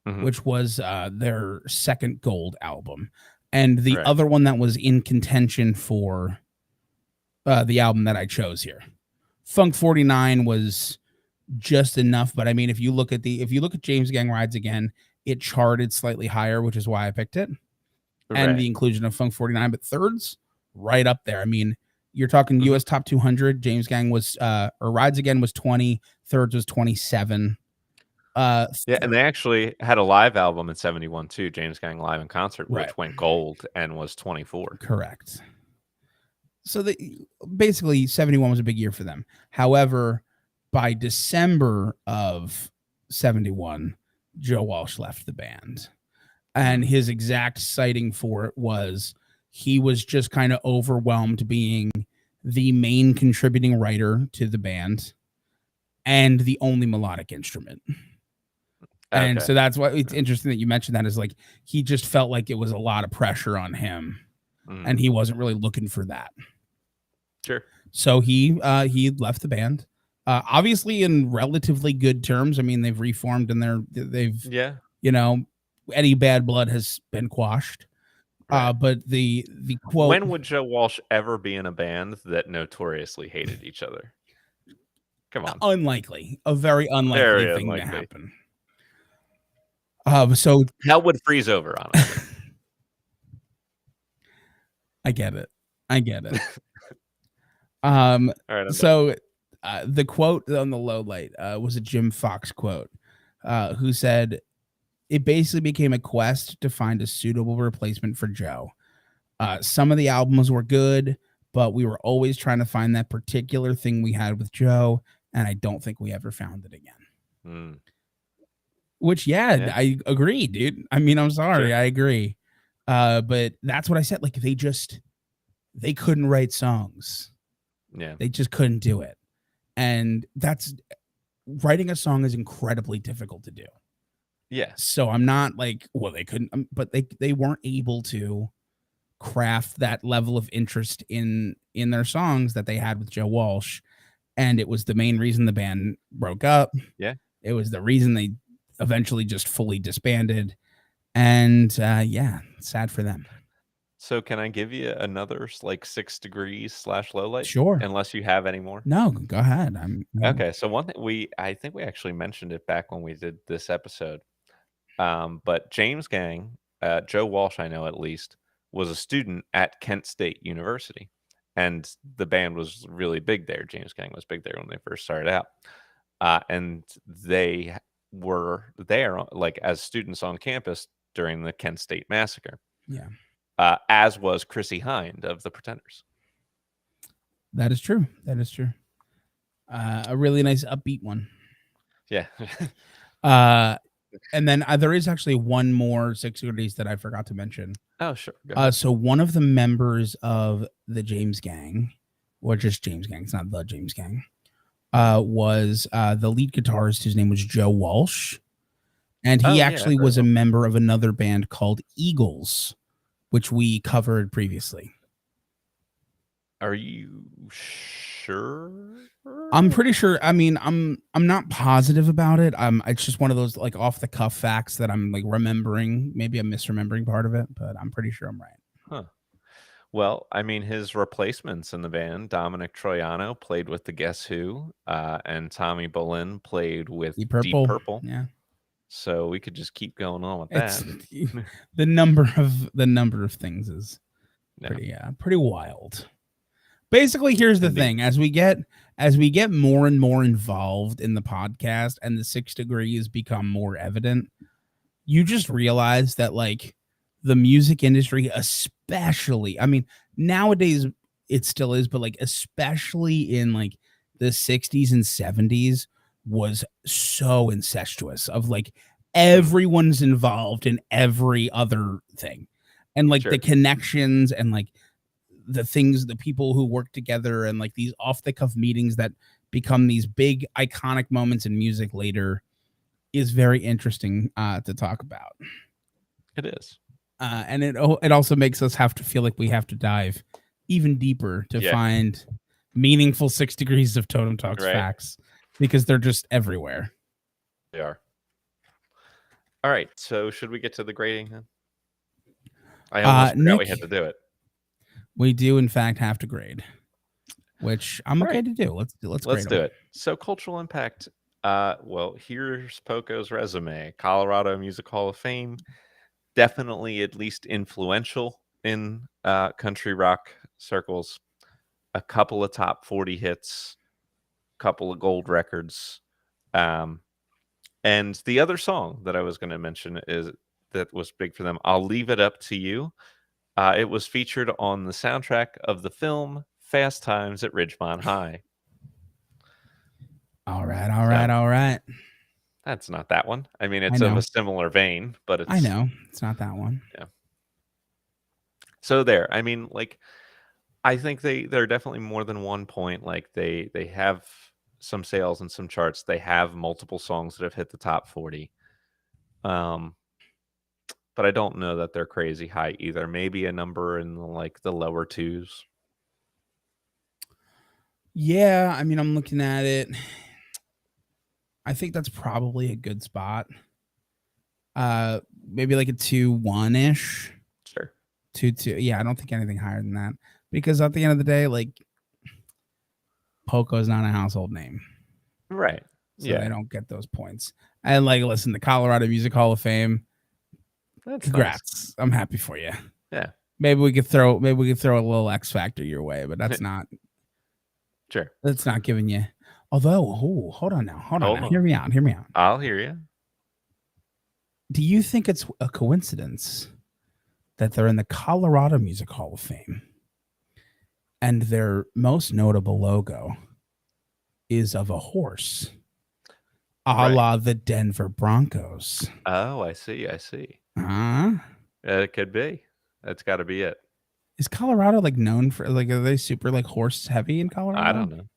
Mhm. which was their second gold album. And the Right. other one that was in contention for the album that I chose here Funk 49 was just enough, but I mean, if you look at James Gang Rides Again, it charted slightly higher, which is why I picked it, and Right. the inclusion of Funk 49, but thirds right up there. I mean, you're talking Mhm. US top 200. James Gang was or Rides Again was 20, thirds was 27. Uh Yeah, and they actually had a live album in '71 too, James Gang Live in Concert, right, which went gold and was 24. correct. So basically 71 was a big year for them. However, by December of 71, Joe Walsh left the band. And Mm, his exact citing for it was he was just kind of overwhelmed being the main contributing writer to the band and the only melodic instrument. And okay. so that's why it's Yeah. interesting that you mentioned that, is like he just felt like it was a lot of pressure on him and Mhm. he wasn't really looking for that. Sure. So he left the band. Obviously in relatively good terms. I mean, they've reformed and they've, Yeah, you know, any bad blood has been quashed. right. But the quote, When would Joe Walsh ever be in a band that notoriously hated each other? Come on. unlikely, a very unlikely Very thing to unlikely. happen. So Hell would freeze over, honestly. I get it. I get it. Um, Alright, I'm done. so the quote on the low light was a Jim Fox quote, who said, "It basically became a quest to find a suitable replacement for Joe. Some of the albums were good, but we were always trying to find that particular thing we had with Joe, and I don't think we ever found it again." Mm, Which, yeah, yeah, I agree, dude. I mean, I'm sorry, sure. I agree. But that's what I said. Like they couldn't write songs. Yeah. They just couldn't do it. And that's writing a song is incredibly difficult to do. Yeah. So I'm not like, well, they couldn't, but they weren't able to craft that level of interest in their songs that they had with Joe Walsh, and it was the main reason the band broke up. Yeah. It was the reason they eventually just fully disbanded, and yeah, sad for them. So can I give you another like 6 degrees slash low light? Sure. Unless you have any more? No, go ahead. Okay, so one thing I think we actually mentioned it back when we did this episode. But James Gang, Joe Walsh, I know at least, was a student at Kent State University, and the band was really big there. James Gang was big there when they first started out, and they were there like as students on campus during the Kent State massacre, Yeah, as was Chrissy Hind of the Pretenders. that is true. That is true. A really nice upbeat one. Yeah. Uh, and then there is actually one more 6 degrees that I forgot to mention. Oh, sure. Go ahead. So one of the members of the James Gang, or just James Gang, it's not the James Gang, was the lead guitarist, whose name was Joe Walsh. And he Oh, yeah, I've actually heard of was a them. member of another band called Eagles, which we covered previously. Are you sure? I'm pretty sure. I mean, I'm not positive about it. It's just one of those like off the cuff facts that I'm like remembering. Maybe I'm misremembering part of it, but I'm pretty sure I'm right. Huh. Well, I mean, his replacements in the band, Dominic Troiano played with the Guess Who, and Tommy Bolin played with Deep Deep Purple, Purple. yeah. So we could just keep going on with It's that. the number of things is Yeah, pretty wild. Basically, here's the indeed. thing: as we get more and more involved in the podcast, and the 6 degrees become more evident, you just realize that like the music industry, especially, I mean, nowadays it still is, but like especially in like the 60s and 70s, was so incestuous of like Mm, everyone's involved in every other thing, and like the sure. connections and like the things, the people who work together, and like these off the cuff meetings that become these big iconic moments in music later, is very interesting to talk about. It is. And it also makes us have to feel like we have to dive even deeper to Yeah, find meaningful 6 degrees of Totem Talks right. facts, because they're just everywhere. They are. All right. So should we get to the grading then? I almost forgot we had Nick, to do it. we do in fact have to grade. which I'm All okay right, to do. Let's let's grade do them. it. So cultural impact. Well, here's Poco's resume: Colorado Music Hall of Fame, definitely at least influential in country rock circles. A couple of top 40 hits, couple of gold records. Um, and the other song that I was going to mention is that was big for them. I'll leave it up to you. It was featured on the soundtrack of the film Fast Times at Ridgemont High. All right, all right, So all right. that's not that one. I mean, I it's of know, a similar vein, but I it's know. It's not that one. yeah. So there. I mean, like I think they're definitely more than 1 point. Like they have some sales and some charts. They have multiple songs that have hit the top 40. Um, but I don't know that they're crazy high either. Maybe a number in like the lower twos. Yeah, I mean, I'm looking at it. I think that's probably a good spot. Maybe like a 2-1 ish. Sure. 2-2. Yeah, I don't think anything higher than that because at the end of the day, like Poco is not a household name, Right. so they Yeah. don't get those points. And like, listen, the Colorado Music Hall of Fame. That's nice. Congrats! I'm happy for you. Yeah. Maybe we could throw a little X factor your way, but Sure. that's not giving you. Although, oh, hold on now. Hold Hear on. me out. Hear me out. I'll hear you. Do you think it's a coincidence that they're in the Colorado Music Hall of Fame and their most notable logo is of a horse, a Right. la the Denver Broncos? Oh, I see. I see. Uh, It could be. That's got to be it. is Colorado like known for like are they super like horse heavy in I Colorado? don't know.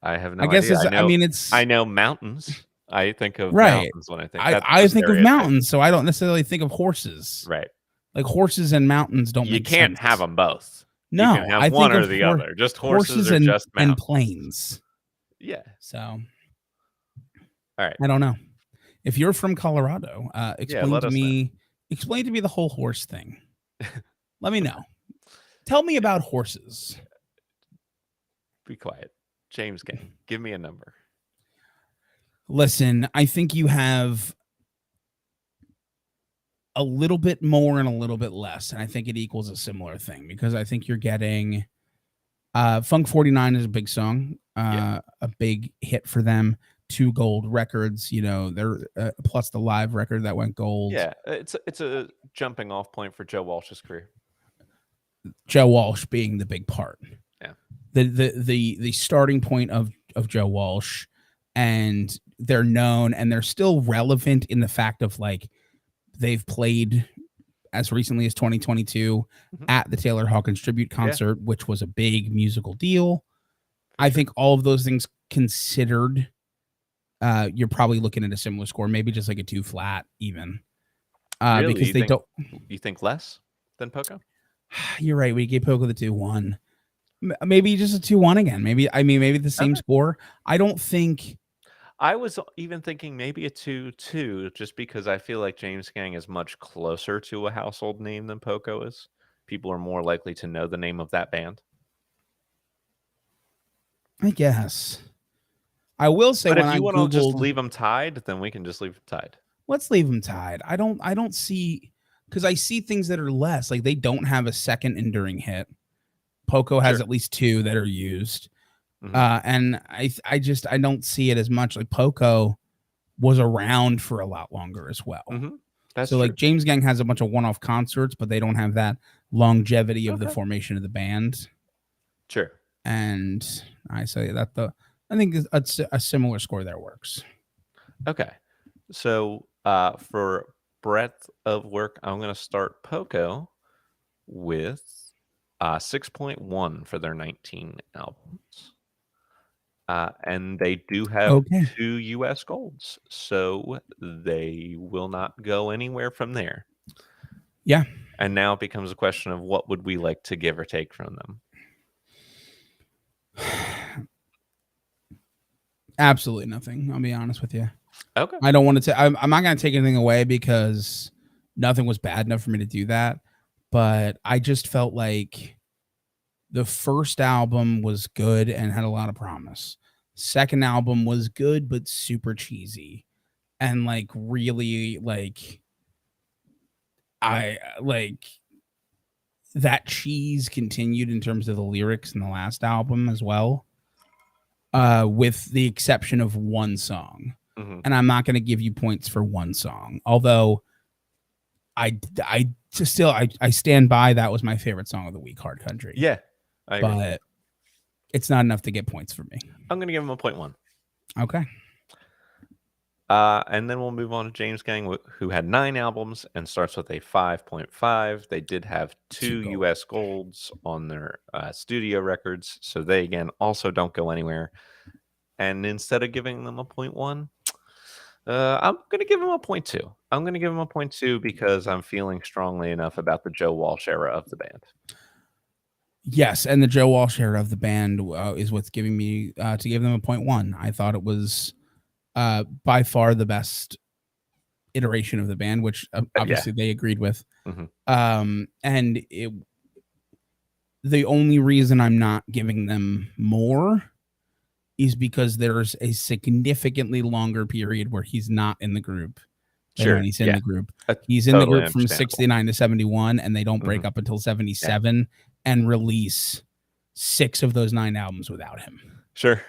I have I no guess idea. I mean it's I know mountains. I think of right. mountains when I think I that's I the think of stereotype. mountains, so I don't necessarily think of horses. Right. Like horses and mountains don't You make can't have sense. them both. You can No, have I one think or of the other. Just horses horses or just and mountains. plains. Yeah. So All right. I don't know. If you're from Colorado, Yeah, let us know. explain to me the whole horse thing. Let me know. Tell me about horses. Be quiet. James Gang, give me a number. Listen, I think you have a little bit more and a little bit less, and I think it equals a similar thing because I think you're getting Funk 49 is a big song, Yeah. a big hit for them. 2 gold records, you know, they're plus the live record that went gold. Yeah. It's a jumping off point for Joe Walsh's career. Joe Walsh being the big part. Yeah. The starting point of Joe Walsh, and they're known and they're still relevant in the fact of like they've played as recently as 2022 Mhm. at the Taylor Hawkins tribute Yeah, concert, which was a big musical deal. for I sure. think all of those things considered, you're probably looking at a similar score, maybe just like a 2 flat even. Really? Because they don't. You think less than Poco? You're right. We gave Poco the 2-1. Maybe just a 2-1 again. Maybe the same Okay. score. I don't think. I was even thinking maybe a 2-2 just because I feel like James Gang is much closer to a household name than Poco is. People are more likely to know the name of that band. I guess I will say But when if I you wanna just googled, leave them tied, then we can just leave them tied. let's leave them tied. I don't see because I see things that are less like they don't have a second enduring hit. Poco has Sure. at least 2 that are used, Mhm. and I don't see it as much. Like Poco was around for a lot longer as well. Mhm. That's So like true. James Gang has a bunch of one-off concerts, but they don't have that longevity of the Okay. formation of the band. Sure. And I say that I think a similar score there works. Okay. So, for breadth of work, I'm gonna start Poco with 6.1 for their 19 albums. And they do have Okay. 2 US golds, so they will not go anywhere from there. Yeah. And now it becomes a question of what would we like to give or take from them? Absolutely nothing. I'll be honest with you. Okay. I don't want to. I'm not going to take anything away because nothing was bad enough for me to do that. But I just felt like The first album was good and had a lot of promise. Second album was good but super cheesy and like really like I like that cheese continued in terms of the lyrics in the last album as well, with the exception of one song. Mm-hmm. And I'm not going to give you points for one song, although I just still I stand by that was my favorite song of the week, Hard Country. Yeah, I agree. But it's not enough to get points for me. I'm going to give him a 0.1. Okay. And then we'll move on to James Gang, who had 9 albums and starts with a 5.5. They did have 2 US golds on their studio records, so they again also don't go anywhere. And instead of giving them a 0.1, I'm going to give him a 0.2. I'm going to give him a 0.2 because I'm feeling strongly enough about the Joe Walsh era of the band. Yes, and the Joe Walsh era of the band is what's giving me to give them a 0.1. I thought it was by far the best iteration of the band, which obviously they agreed with. Mm-hmm. And the only reason I'm not giving them more is because there's a significantly longer period where he's not in the group than when he's in the group. He's in the group from 69 to 71, and they don't break up until 77 and release 6 of those 9 albums without him. Sure.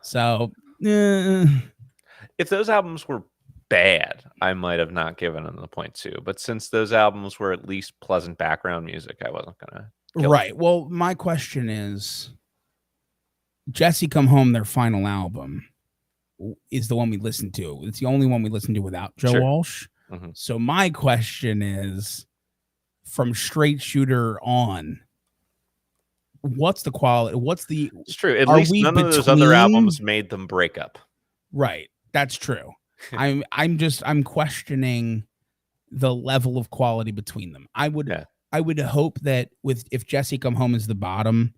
So if those albums were bad, I might have not given them the 0.2. But since those albums were at least pleasant background music, I wasn't gonna. Right. Well, my question is, Jesse Come Home, their final album, is the one we listened to. It's the only one we listened to without Joe Walsh. Mm-hmm. So my question is, from Straight Shooter on, what's the quality? What's the? It's true. At least none of those other albums made them break up. Right. That's true. I'm questioning the level of quality between them. I would hope that if Jesse Come Home is the bottom,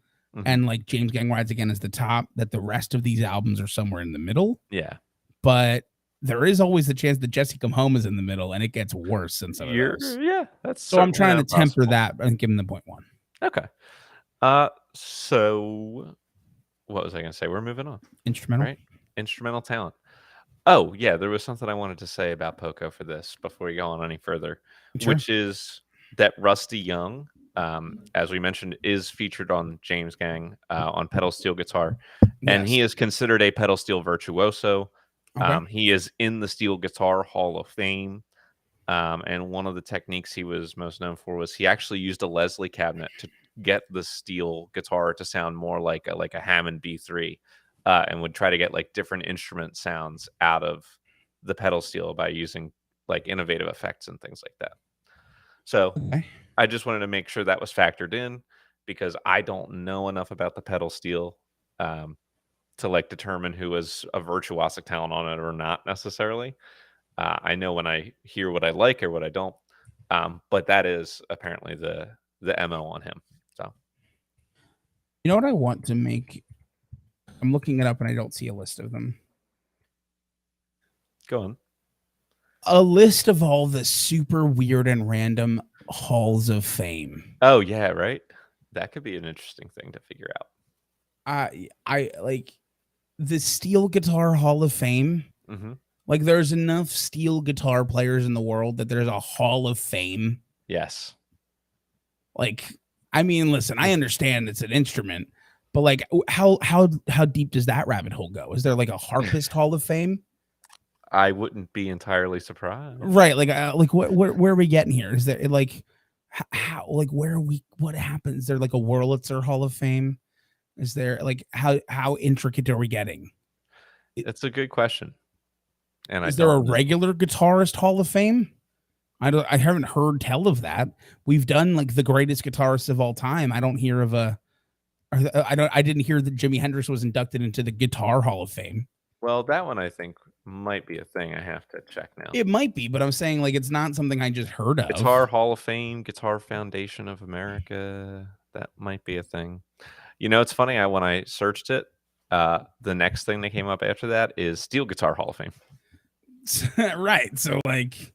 and like James Gang Rides Again is the top, that the rest of these albums are somewhere in the middle. Yeah. But there is always the chance that Jesse Come Home is in the middle and it gets worse than some of those. Yeah, that's so I'm trying to temper that and give him the 0.1. Okay. So what was I going to say? We're moving on. Instrumental. Right? Instrumental talent. Oh, yeah, there was something I wanted to say about Poco for this before you go on any further, which is that Rusty Young, as we mentioned, is featured on James Gang on pedal steel guitar, and he is considered a pedal steel virtuoso. He is in the Steel Guitar Hall of Fame, and one of the techniques he was most known for was he actually used a Leslie cabinet to get the steel guitar to sound more like a Hammond B3, and would try to get like different instrument sounds out of the pedal steel by using like innovative effects and things like that. So I just wanted to make sure that was factored in because I don't know enough about the pedal steel to like determine who is a virtuosic talent on it or not necessarily. I know when I hear what I like or what I don't, but that is apparently the MO on him. So, you know what I want to make? I'm looking it up and I don't see a list of them. Go on. A list of all the super weird and random halls of fame. Oh yeah, right. That could be an interesting thing to figure out. I like the Steel Guitar Hall of Fame. Mm-hmm. Like, there's enough steel guitar players in the world that there's a Hall of Fame. Yes. Like, I mean, listen, I understand it's an instrument, but like, how deep does that rabbit hole go? Is there like a harpist Hall of Fame? I wouldn't be entirely surprised. Right. Like where are we getting here? Is there like how like where are we? What happens? Is there like a Wurlitzer Hall of Fame? Is there like how intricate are we getting? It's a good question. And is there a regular guitarist Hall of Fame? I haven't heard tell of that. We've done like the greatest guitarists of all time. I don't hear of a. I didn't hear that Jimi Hendrix was inducted into the Guitar Hall of Fame. Well, that one I think might be a thing. I have to check now. It might be, but I'm saying like it's not something I just heard of. Guitar Hall of Fame, Guitar Foundation of America. That might be a thing. You know, it's funny. When I searched it, the next thing that came up after that is Steel Guitar Hall of Fame. Right. So like,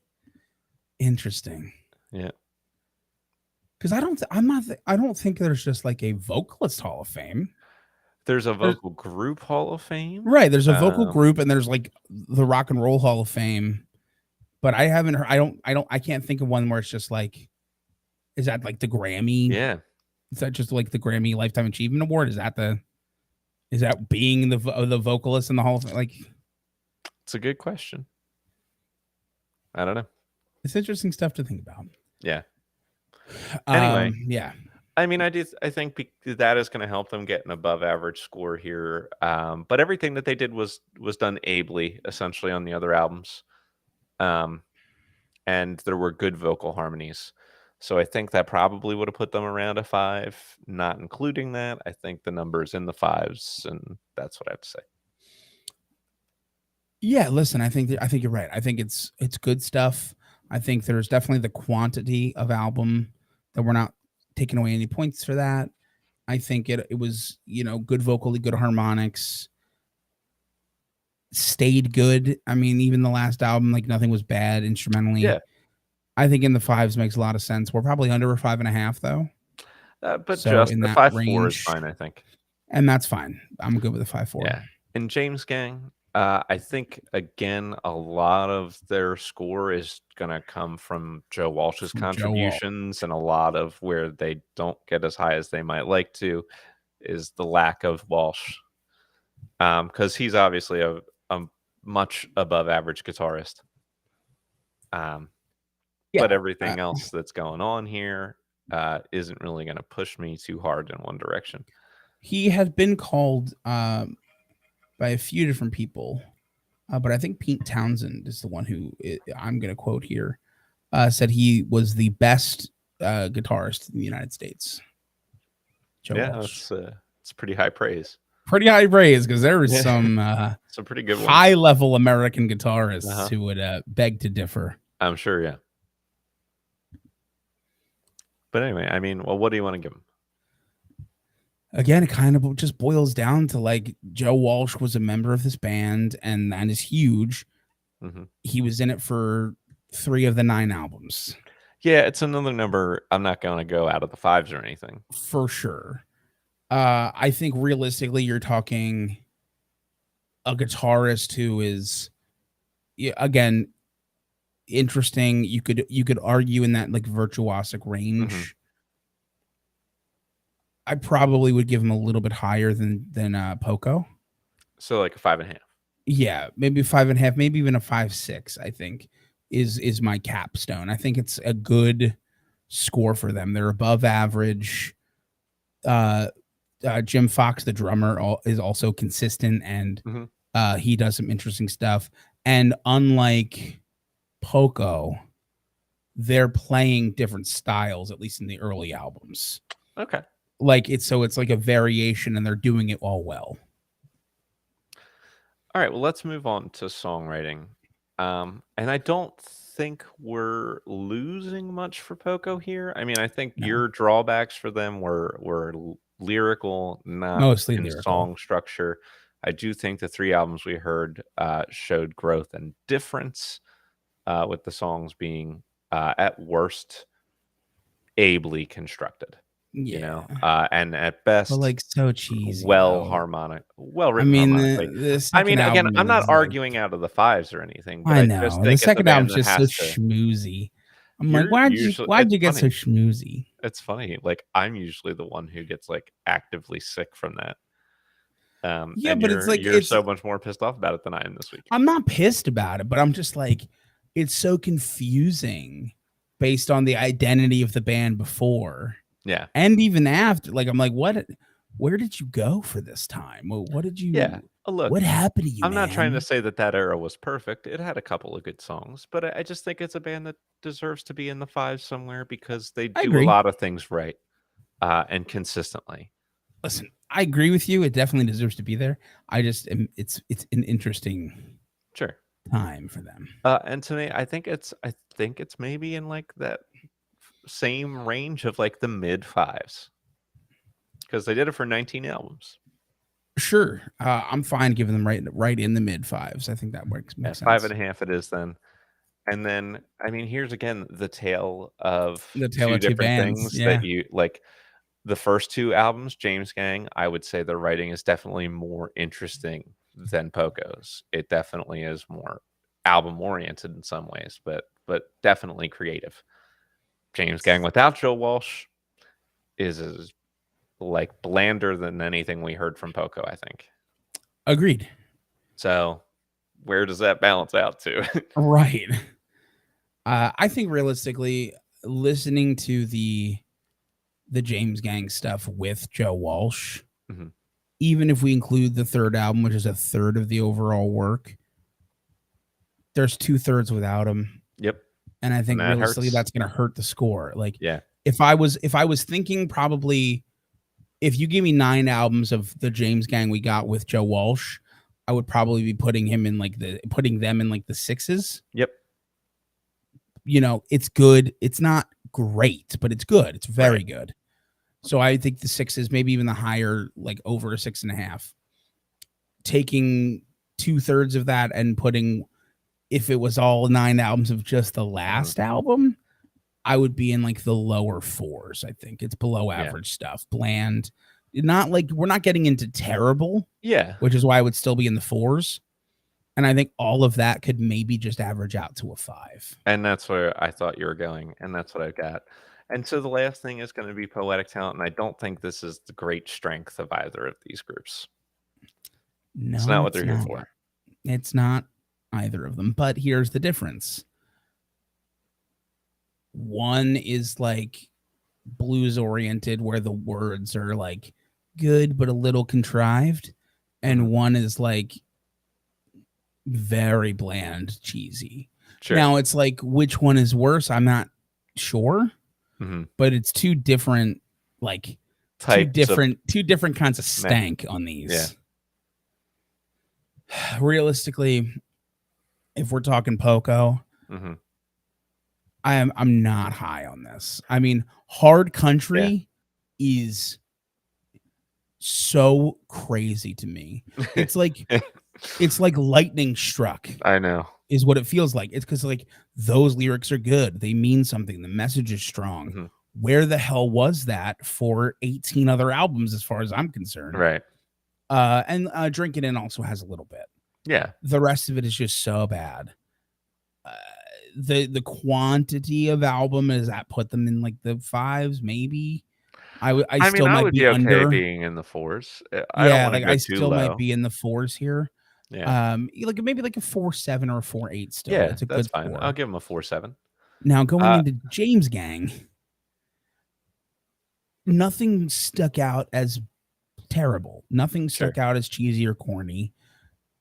interesting. Yeah. 'Cause I'm not I don't think there's just like a vocalist Hall of Fame. There's a There's vocal group Hall of Fame. right, there's a vocal Um, group and there's like the Rock and Roll Hall of Fame, but I haven't heard I can't think of one where it's just like is that like the Grammy? yeah, Is that just like the Grammy Lifetime Achievement Award? Is that being the vocalist in the Hall of Fame? Like, it's a good question. I don't know. it's interesting stuff to think about. Yeah. Anyway, Yeah. I mean, I think that is gonna help them get an above average score here, but everything that they did was done ably, essentially, on the other albums, um, and there were good vocal harmonies. So I think that probably would have put them around a 5. Not including that, I think the number's in the 5s, and that's what I have to say. Yeah, listen, I think you're right. I think it's good stuff. I think there's definitely the quantity of album that we're not taking away any points for that. I think it was, good vocally, good harmonics, stayed good. I mean, even the last album, like nothing was bad instrumentally. Yeah, I think in the fives makes a lot of sense. We're probably under a 5.5 though. but So just in the that 5.4 is range, fine, I think. and that's fine. I'm good with a 5.4. Yeah. And James Gang, I think again a lot of their score is gonna come from Joe Walsh's From Joe Wall. contributions, and a lot of where they don't get as high as they might like to is the lack of Walsh. Because he's obviously a much above average guitarist. Um, but Yeah. everything else that's going on here isn't really gonna push me too hard in one direction. He has been called by a few different people, but I think Pete Townsend is the one who I'm going to quote here, said he was the best guitarist in the United States. Joe Yeah, Walsh. it's pretty high praise. Pretty high praise because there is Yeah, some some pretty good ones. high level American guitarists Uh-huh. who would beg to differ. I'm sure, yeah. But anyway, I mean, well, what do you want to give him? Again, it kind of just boils down to like Joe Walsh was a member of this band, and that is huge. Hmm. He was in it for 3 of the 9 albums. Yeah, it's another number. I'm not going to go out of the 5s or anything. For sure. I think realistically, you're talking a guitarist who is, again, interesting. You could argue in that like virtuosic range. Hmm. I probably would give him a little bit higher than Poco. So like a 5.5. Yeah, maybe 5.5, maybe even a 5.6. I think is my capstone. I think it's a good score for them. They're above average. Jim Fox, the drummer, is also consistent, and Hmm. he does some interesting stuff. And unlike Poco, they're playing different styles, at least in the early albums. Okay. Like it's like a variation, and they're doing it all well. All right. Well, let's move on to songwriting. And I don't think we're losing much for Poco here. I mean, I think No, your drawbacks for them were lyrical, not mostly in lyrical. song structure. I do think the 3 albums we heard showed growth and difference, with the songs being at worst ably constructed, Yeah, and at but best like so cheesy well though. harmonic, well I written mean, harmonically. the I second mean, again, album I'm not is like arguing out of the 5s or anything, but I I just know the think it's a second band album's that just so has to. schmoozy. I'm like, You're usually why'd it's you get so funny. schmoozy? It's funny, like, I'm usually the one who gets, like, actively sick from that, Yeah, and but it's like you're so much more pissed off about it than I am this week. I'm not pissed about it, but I'm just like, it's so confusing based on the identity of the band before Yeah. and even after. Like, I'm like, where did you go for this time? Yeah. Look, What happened to you, I'm not trying to man? say that that era was perfect. It had a couple of good songs, but I just think it's a band that deserves to be in the 5s somewhere because they I do a agree. lot of things right, and consistently. Listen, I agree with you. It definitely deserves to be there. It's an interesting Sure. time for them. And to me, I think it's maybe in like that same range of like the mid 5s because they did it for 19 albums. Sure, I'm fine giving them right in the mid 5s. I think that Yeah, makes five and sense. a half it is then. And then, I mean, here's again the tale of The Tale 2 of Two different Bands, things that yeah. you like. The first 2 albums, James Gang, I would say the writing is definitely more interesting than Poco's. It definitely is more album-oriented in some ways, but definitely creative. James Gang without Joe Walsh is, like, blander than anything we heard from Poco, I think. Agreed. So, where does that balance out to? Right. I think realistically, listening to the James Gang stuff with Joe Walsh, Mhm. even if we include the third album, which is a third of the overall work, there's 2/3 without him. Yep, And I and think that realistically hurts. that's gonna hurt the score. Like Yeah. if I was thinking probably if you give me 9 albums of the James Gang we got with Joe Walsh, I would probably be putting them in like the sixes. Yep. It's good. It's not great, but it's good. It's Right. very good. So I think the sixes, maybe even the higher, like over a 6.5. Taking 2/3 of that and putting, if it was all 9 albums of just the Mhm. last album, I would be in like the lower fours. I think it's below Yeah. average stuff. Bland. Not like we're not getting into terrible, Yeah. which is why I would still be in the fours. And I think all of that could maybe just average out to a 5. And that's where I thought you were going, and that's what I got. And so the last thing is gonna be poetic talent, and I don't think this is the great strength of either of these groups. It's No, not what it's they're here not. for. It's not either of them. But here's the difference. One is like blues oriented where the words are like good but a little contrived, Mhm. and one is like very bland, cheesy. Sure. Now it's like which one is worse, I'm not sure, Mhm. but it's two different like Types of two different kinds of meh. stank on Yeah. these. Realistically, if we're talking Poco, Mhm. I'm not high on this. I mean, hard Yeah. country is so crazy to me. It's like lightning struck I know. is what it feels like. It's because like those lyrics are good. They mean something. The message is strong. Mhm. Where the hell was that for 18 other albums, as far as I'm concerned? Right. And Drink It In also has a little bit. Yeah. The rest of it is just so bad. Uh, the quantity of album is that put them in like the fives, maybe. I I mean, still I might would be be okay under. being in the 4s. I don't Yeah, wanna like go I too still might low. be in the fours here. Yeah. Like maybe like a 4.7 or a 4.8 still. Yeah, It's a that's good fine. I'll score. give 'em a 4.7. Now going Uh, into James Gang, nothing stuck out as terrible. Nothing sure. stuck out as cheesy or corny.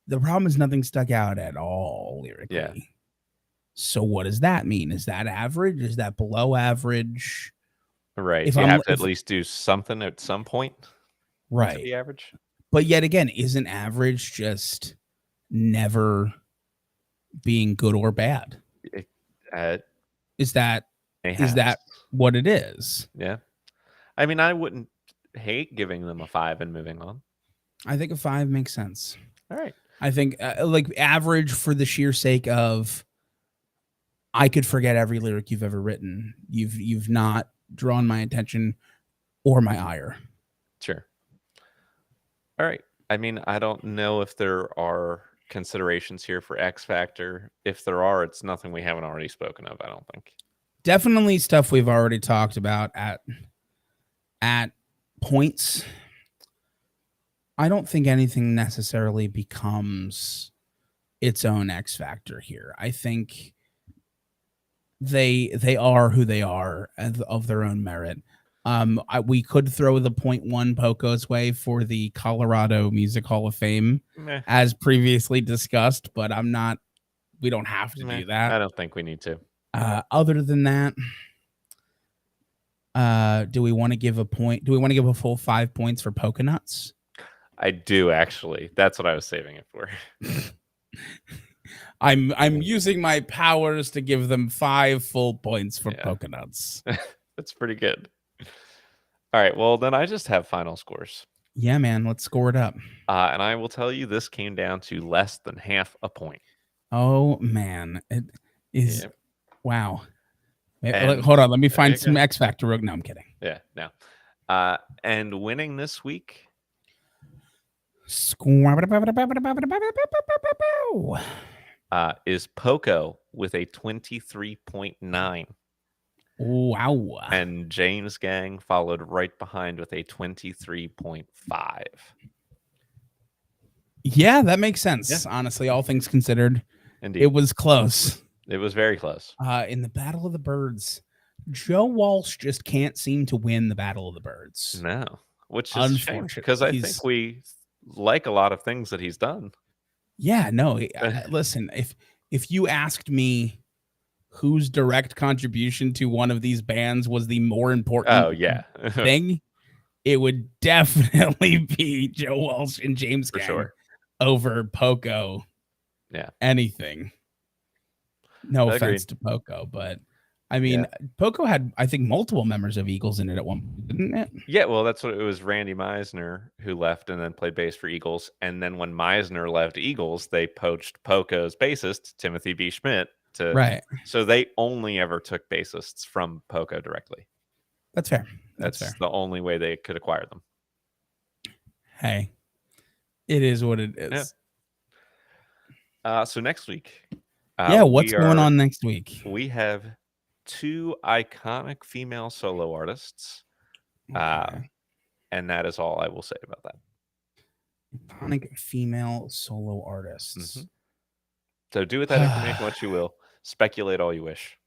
The problem is nothing stuck out at all Yeah. lyrically. So what does that mean? Is that average? Is that below average? Right. If You I'm have to at if least do something at some point to right. be average. But yet again, isn't average just never being good or bad? It uh, Is that it is has. that what it is? Yeah. I mean, I wouldn't hate giving them a 5 and moving on. I think a 5 makes sense. Alright. I think like average for the sheer sake of I could forget every lyric you've ever written. You've not drawn my attention or my ire. Sure. Alright. I mean, I don't know if there are considerations here for X Factor. If there are, it's nothing we haven't already spoken of, I don't think. Definitely stuff we've already talked about at points. I don't think anything necessarily becomes its own X factor here. I think they are who they are of their own merit. We could throw the point one Poco's way for the Colorado Music Hall of Fame, Meh, as previously discussed, but I'm not. We don't have to meh. do that. I don't think we need to. Other than that, do we want to give a point? Do we want to give a full 5 points for Poca Nuts? I do actually. That's what I was saving it for. I'm using my powers to give them 5 full points for Yeah. Poca Nuts. That's pretty good. Alright, well, then I just have final scores. Yeah, man, let's score it up. And I will tell you this came down to less than half a point. Oh man, is Yep. wow. And Hold on, let me there find you some go. X Factor. No, I'm kidding. Yeah, no. And winning this week is Poco with a 23.9. Wow. And James Gang followed right behind with a 23.5. Yeah, that makes Yeah, sense. Honestly, all things considered, it indeed. was close. It was very close. In the Battle of the Birds, Joe Walsh just can't seem to win the Battle of the Birds. No, which is a shame because Unfortunately, I think we like a lot of things that he's done. yeah, no. Listen, if you asked me whose direct contribution to one of these bands was the more Oh, important yeah. thing, it would definitely be Joe Walsh and James For Gang sure. over Poco. Yeah. Anything. No offense Agreed. to Poco, but I mean, Yeah. Poco had, I think, multiple members of Eagles in it at one point, didn't it? Yeah, well, that's what it was. Randy Meisner who left and then played bass for Eagles, and then when Meisner left Eagles, they poached Poco's bassist, Timothy B. Schmidt, to Right. so they only ever took bassists from Poco directly. That's fair. That's That's fair. the only way they could acquire them. Hey, it is what it Yeah. is. So next week, Yeah, what's going on next week? we have 2 iconic female solo artists, Okay. and that is all I will say about that. Iconic female solo artists. Mhm. So do with that information what you will. Speculate all you wish.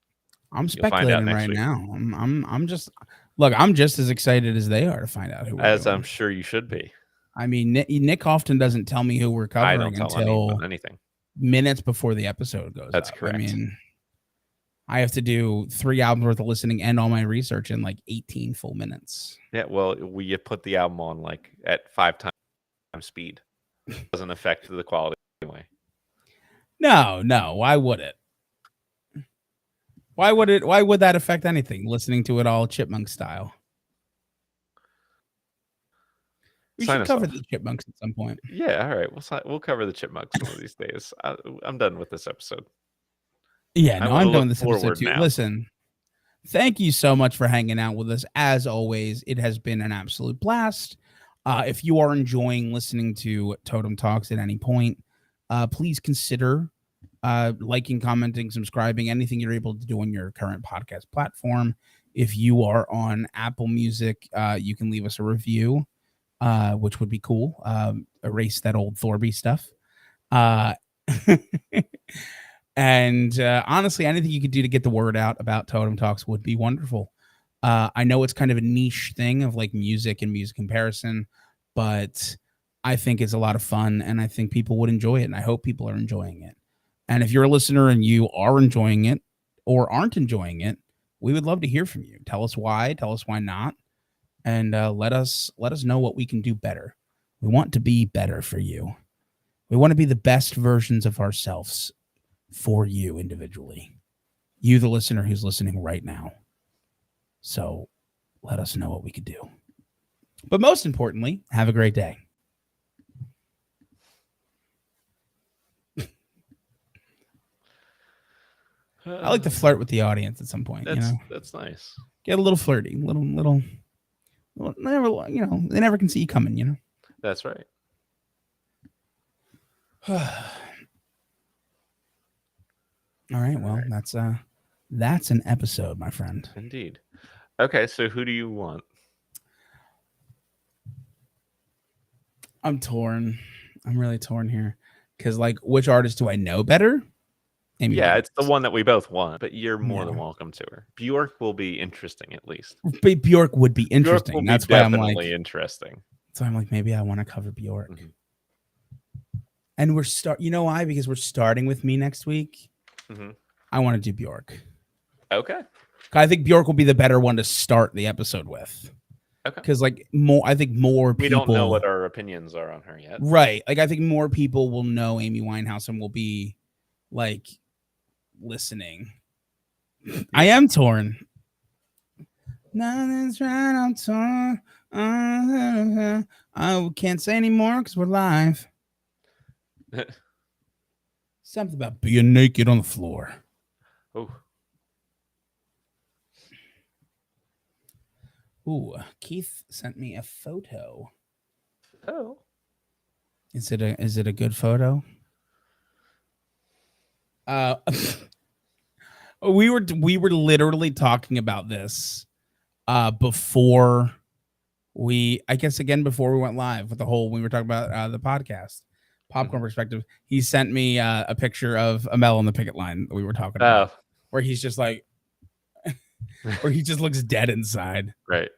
I'm You'll find out speculating next right week, now. I'm just look. I'm just as excited as they are to find out who we're as I'm doing. sure you should be. I mean, Nick often doesn't tell me who we're I don't covering tell until anyone anything. minutes before the episode goes That's up. I correct. mean, I have to do 3 albums worth of listening and all my research in like 18 full minutes. Yeah, well, we put the album on, like, at 5 times speed. Doesn't affect the quality anyway. No. Why would it? Why would it? Why would that affect anything? Listening to it all chipmunk style. We Sign should us cover off. the chipmunks at some point. Yeah, all right. We'll cover the chipmunks one of these days. I'm done with this episode. Yeah, I no, wanna I'm done look with this episode forward too. now. Listen, thank you so much for hanging out with us. As always, it has been an absolute blast. If you are enjoying listening to Totem Talks at any point, please consider liking, commenting, subscribing, anything you're able to do on your current podcast platform. If you are on Apple Music, you can leave us a review, which would be cool. Erase that old Thorby stuff. Uh, and honestly, anything you could do to get the word out about Totem Talks would be wonderful. I know it's kind of a niche thing of like music and music comparison, but I think it's a lot of fun and I think people would enjoy it. And I hope people are enjoying it. And if you're a listener and you are enjoying it or aren't enjoying it, we would love to hear from you. Tell us why not, and let us know what we can do better. We want to be better for you. We want to be the best versions of ourselves for you individually. You, the listener who's listening right now. So let us know what we could do. But most importantly, have a great day. I like to flirt with the audience at some point, That's nice. Get a little flirty, little never, they never can see you coming, That's right. All right, well, that's an episode, my friend. Indeed. Okay, so who do you want? I'm torn. I'm really torn here because, like, which artist do I know better? Amy Yeah, Winehouse. it's the one that we both want, but you're more than Yeah. welcome to her. Bjork will be interesting at least. Bjork would be Bjork interesting. will be That's why I'm like, definitely interesting. so I'm like, maybe I want to cover Bjork. Mhm. And you know why? Because we're starting with me next week. Mhm. I want to do Bjork. Okay. I think Bjork will be the better one to start the episode with. Okay. Because I think more people. We don't know what our opinions are on her yet. Right. Like, I think more people will know Amy Winehouse and will be like listening. Yeah. I am torn. Nothing's right. I'm torn. I can't say anymore because we're live. Something about being naked on the floor. Oh, Ooh, Keith sent me a photo. oh, Is it a good photo? Uh we were literally talking about this before we, I guess, again before we went live with the whole, we were talking about the podcast popcorn mhm. perspective. He sent me a picture of Amel on the picket line that we were talking about, Oh, where he's just like, where he just looks dead inside. right.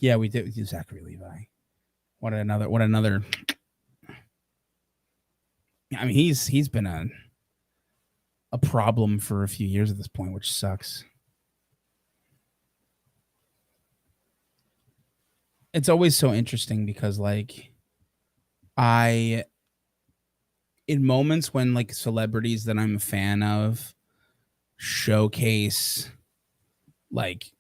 Yeah, we did Zachary Levi. What another. I mean, he's been a problem for a few years at this point, which sucks. It's always so interesting because like I, in moments when like celebrities that I'm a fan of showcase like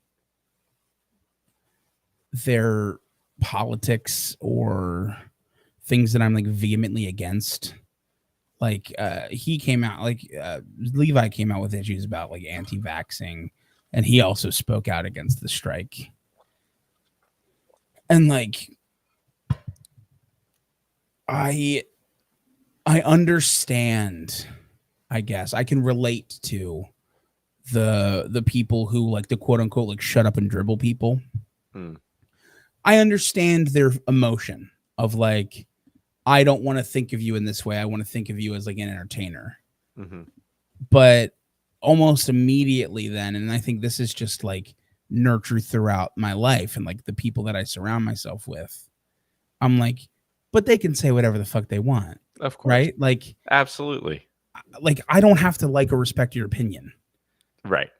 their politics or things that I'm like vehemently against. Like he came out like Levi came out with issues about like anti-vaxxing, and he also spoke out against the strike. And like I I understand, I guess. I can relate to the people who like the quote unquote like shut up and dribble people. Mm, I understand their emotion of like, I don't want to think of you in this way. I want to think of you as like an entertainer. mhm. But almost immediately then, and I think this is just like nurtured throughout my life and like the people that I surround myself with, I'm like, but they can say whatever the fuck they want. Of course. Right? Absolutely. Like I don't have to like or respect your opinion. Right.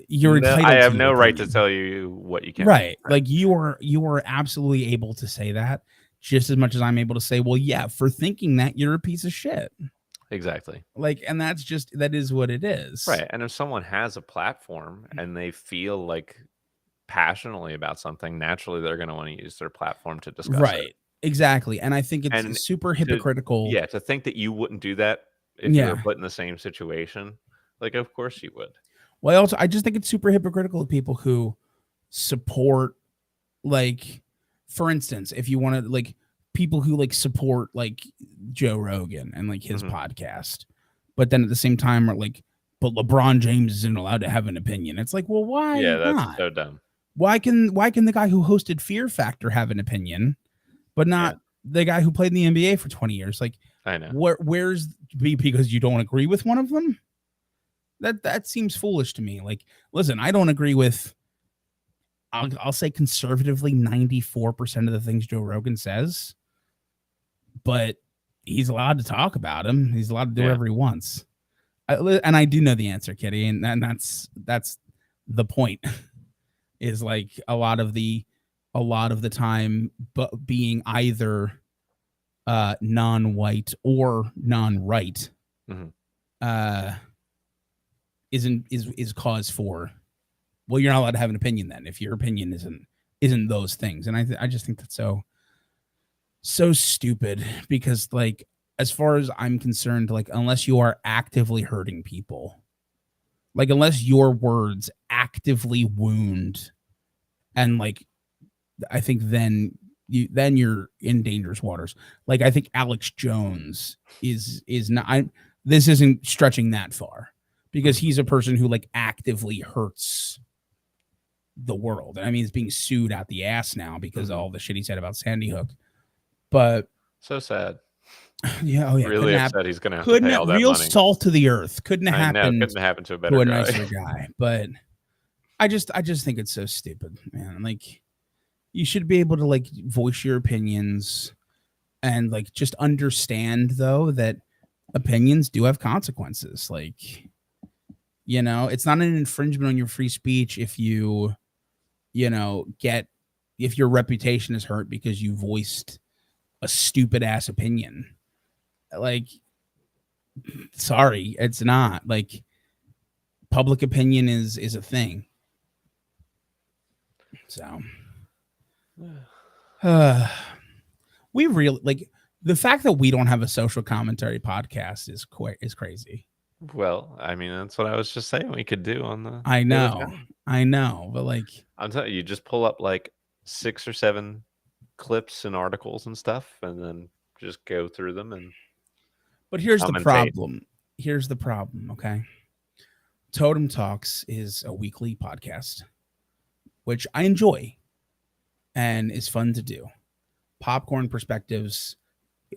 You're No, I entitled to have your no right to opinion. tell you what you can do. Right. Like you are absolutely able to say that just as much as I'm able to say, well, yeah, for thinking that you're a piece of shit. Exactly. Like, and that's just, that is what it is. Right. And if someone has a platform and they feel like passionately about something, naturally they're going to want to use their platform to discuss it. Right. Exactly. And I think it's And super to hypocritical. yeah, to think that you wouldn't do that if you were Yeah. put in the same situation, like of course you would. Well, I just think it's super hypocritical of people who support, like, for instance, if you want to, like, people who like support like Joe Rogan and like his Mhm. podcast, but then at the same time are like, but LeBron James isn't allowed to have an opinion. It's like, well, Yeah, why that's not? so dumb. Why can the guy who hosted Fear Factor have an opinion, but Yeah, not the guy who played in the NBA for 20 years? Like, I know. where's because you don't agree with one of them? That seems foolish to me. Like, listen, I don't agree with, I'll say conservatively 94% of the things Joe Rogan says, but he's allowed to talk about him. He's allowed to do Yeah. whatever he wants. And I do know the answer, Kitty, and that's the point. Is like a lot of the time, but being either non-white or non-right Mhm. uh, is cause for, well, you're not allowed to have an opinion then if your opinion isn't those things. And I just think that's so stupid because like as far as I'm concerned, like unless you are actively hurting people, like unless your words actively wound, and like I think then you're in dangerous waters. Like I think Alex Jones is not, this isn't stretching that far because Mhm. he's a person who like actively hurts the world. And I mean, he's being sued out the ass now because of Mhm. all the shit he said about Sandy Hook. But So sad. yeah, oh yeah, Really upset he's gonna have to couldn't pay have, all that real money. salt to the earth. Couldn't have I know, happened couldn't happen to a to better a guy. nicer guy. But I just think it's so stupid, man. Like you should be able to like voice your opinions and like just understand though that opinions do have consequences. Like, you know, it's not an infringement on your free speech if you know, get, if your reputation is hurt because you voiced a stupid ass opinion. Like, sorry, it's not. Like, public opinion is a thing. So, we really like the fact that we don't have a social commentary podcast is crazy. Well, I mean, that's what I was just saying we could do on I the other know, channel. I know, but like, I'm telling you, just pull up like 6 or 7 clips and articles and stuff, and then just go through them and but here's the commentate. problem. Here's the problem. Okay, Totem Talks is a weekly podcast, which I enjoy and is fun to do. Popcorn perspectives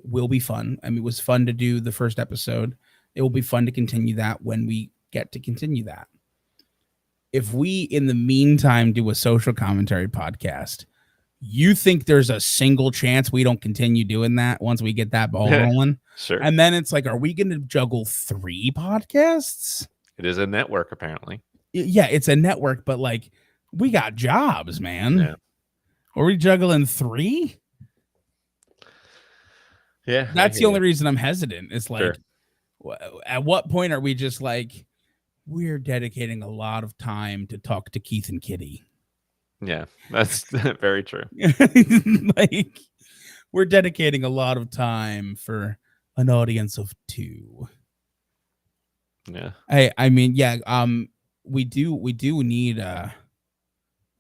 will be fun. I mean, it was fun to do the first episode. It will be fun to continue that when we get to continue that. If we, in the meantime, do a social commentary podcast, you think there's a single chance we don't continue doing that once we get that ball rolling? Sure. And then it's like, are we going to juggle 3 podcasts? It is a network, apparently. Yeah, it's a network, but like, we got jobs, man. Yeah. Are we juggling 3? Yeah, I That's the hear only you. reason I'm hesitant. It's like, Sure. at what point are we just like, we're dedicating a lot of time to talk to Keith and Kitty? Yeah, that's very true. Like, we're dedicating a lot of time for an audience of 2. Yeah. I mean, yeah, we do need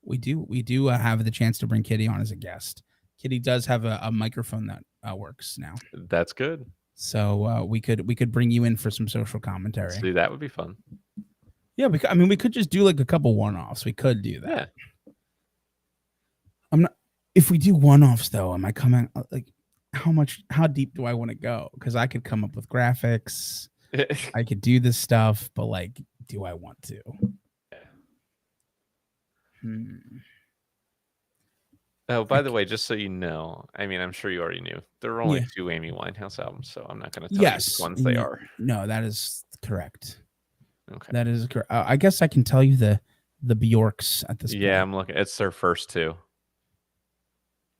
we do have the chance to bring Kitty on as a guest. Kitty does have a microphone that works now. That's good. So we could bring you in for some social commentary. See, that would be fun. Yeah, I mean, we could just do like a couple one-offs. We could do that. Yeah. I'm not. If we do one-offs, though, am I coming like how deep do I want to go? Because I could come up with graphics. I could do this stuff, but like, do I want to? Oh, by the way, just so you know, I mean, I'm sure you already knew, there are only Yeah. 2 Amy Winehouse albums, so I'm not gonna tell you which ones they are. No, that is correct. Okay. That is correct. I guess I can tell you the Bjorks at this Yeah, point. I'm looking. It's their first 2.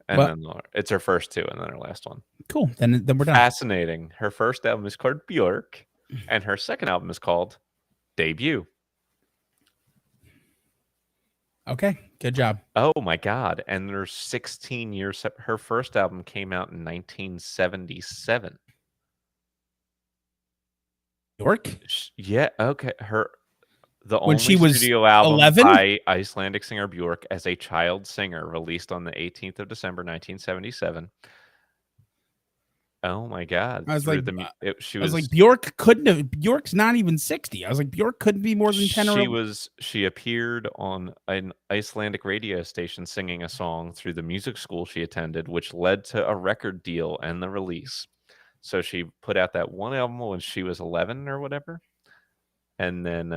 And Well, then it's her first 2 and then her last one. cool. Then we're done. Fascinating. Her first album is called Bjork, and her second album is called Debut. Okay, good job. Oh my god, and there's 16 years. Her first album came out in 1977. Bjork? Yeah, okay. The When she only was studio album 11? by Icelandic singer Bjork as a child singer, released on the 18th of December, 1977. Oh my god, I was through like, the mu she I was was like, Bjork couldn't have. Bjork's not even 60. I was like, Bjork couldn't be more than 10 or 11. she appeared on an Icelandic radio station singing a song through the music school she attended, which led to a record deal and the release. So she put out that one album when she was 11 or whatever, and then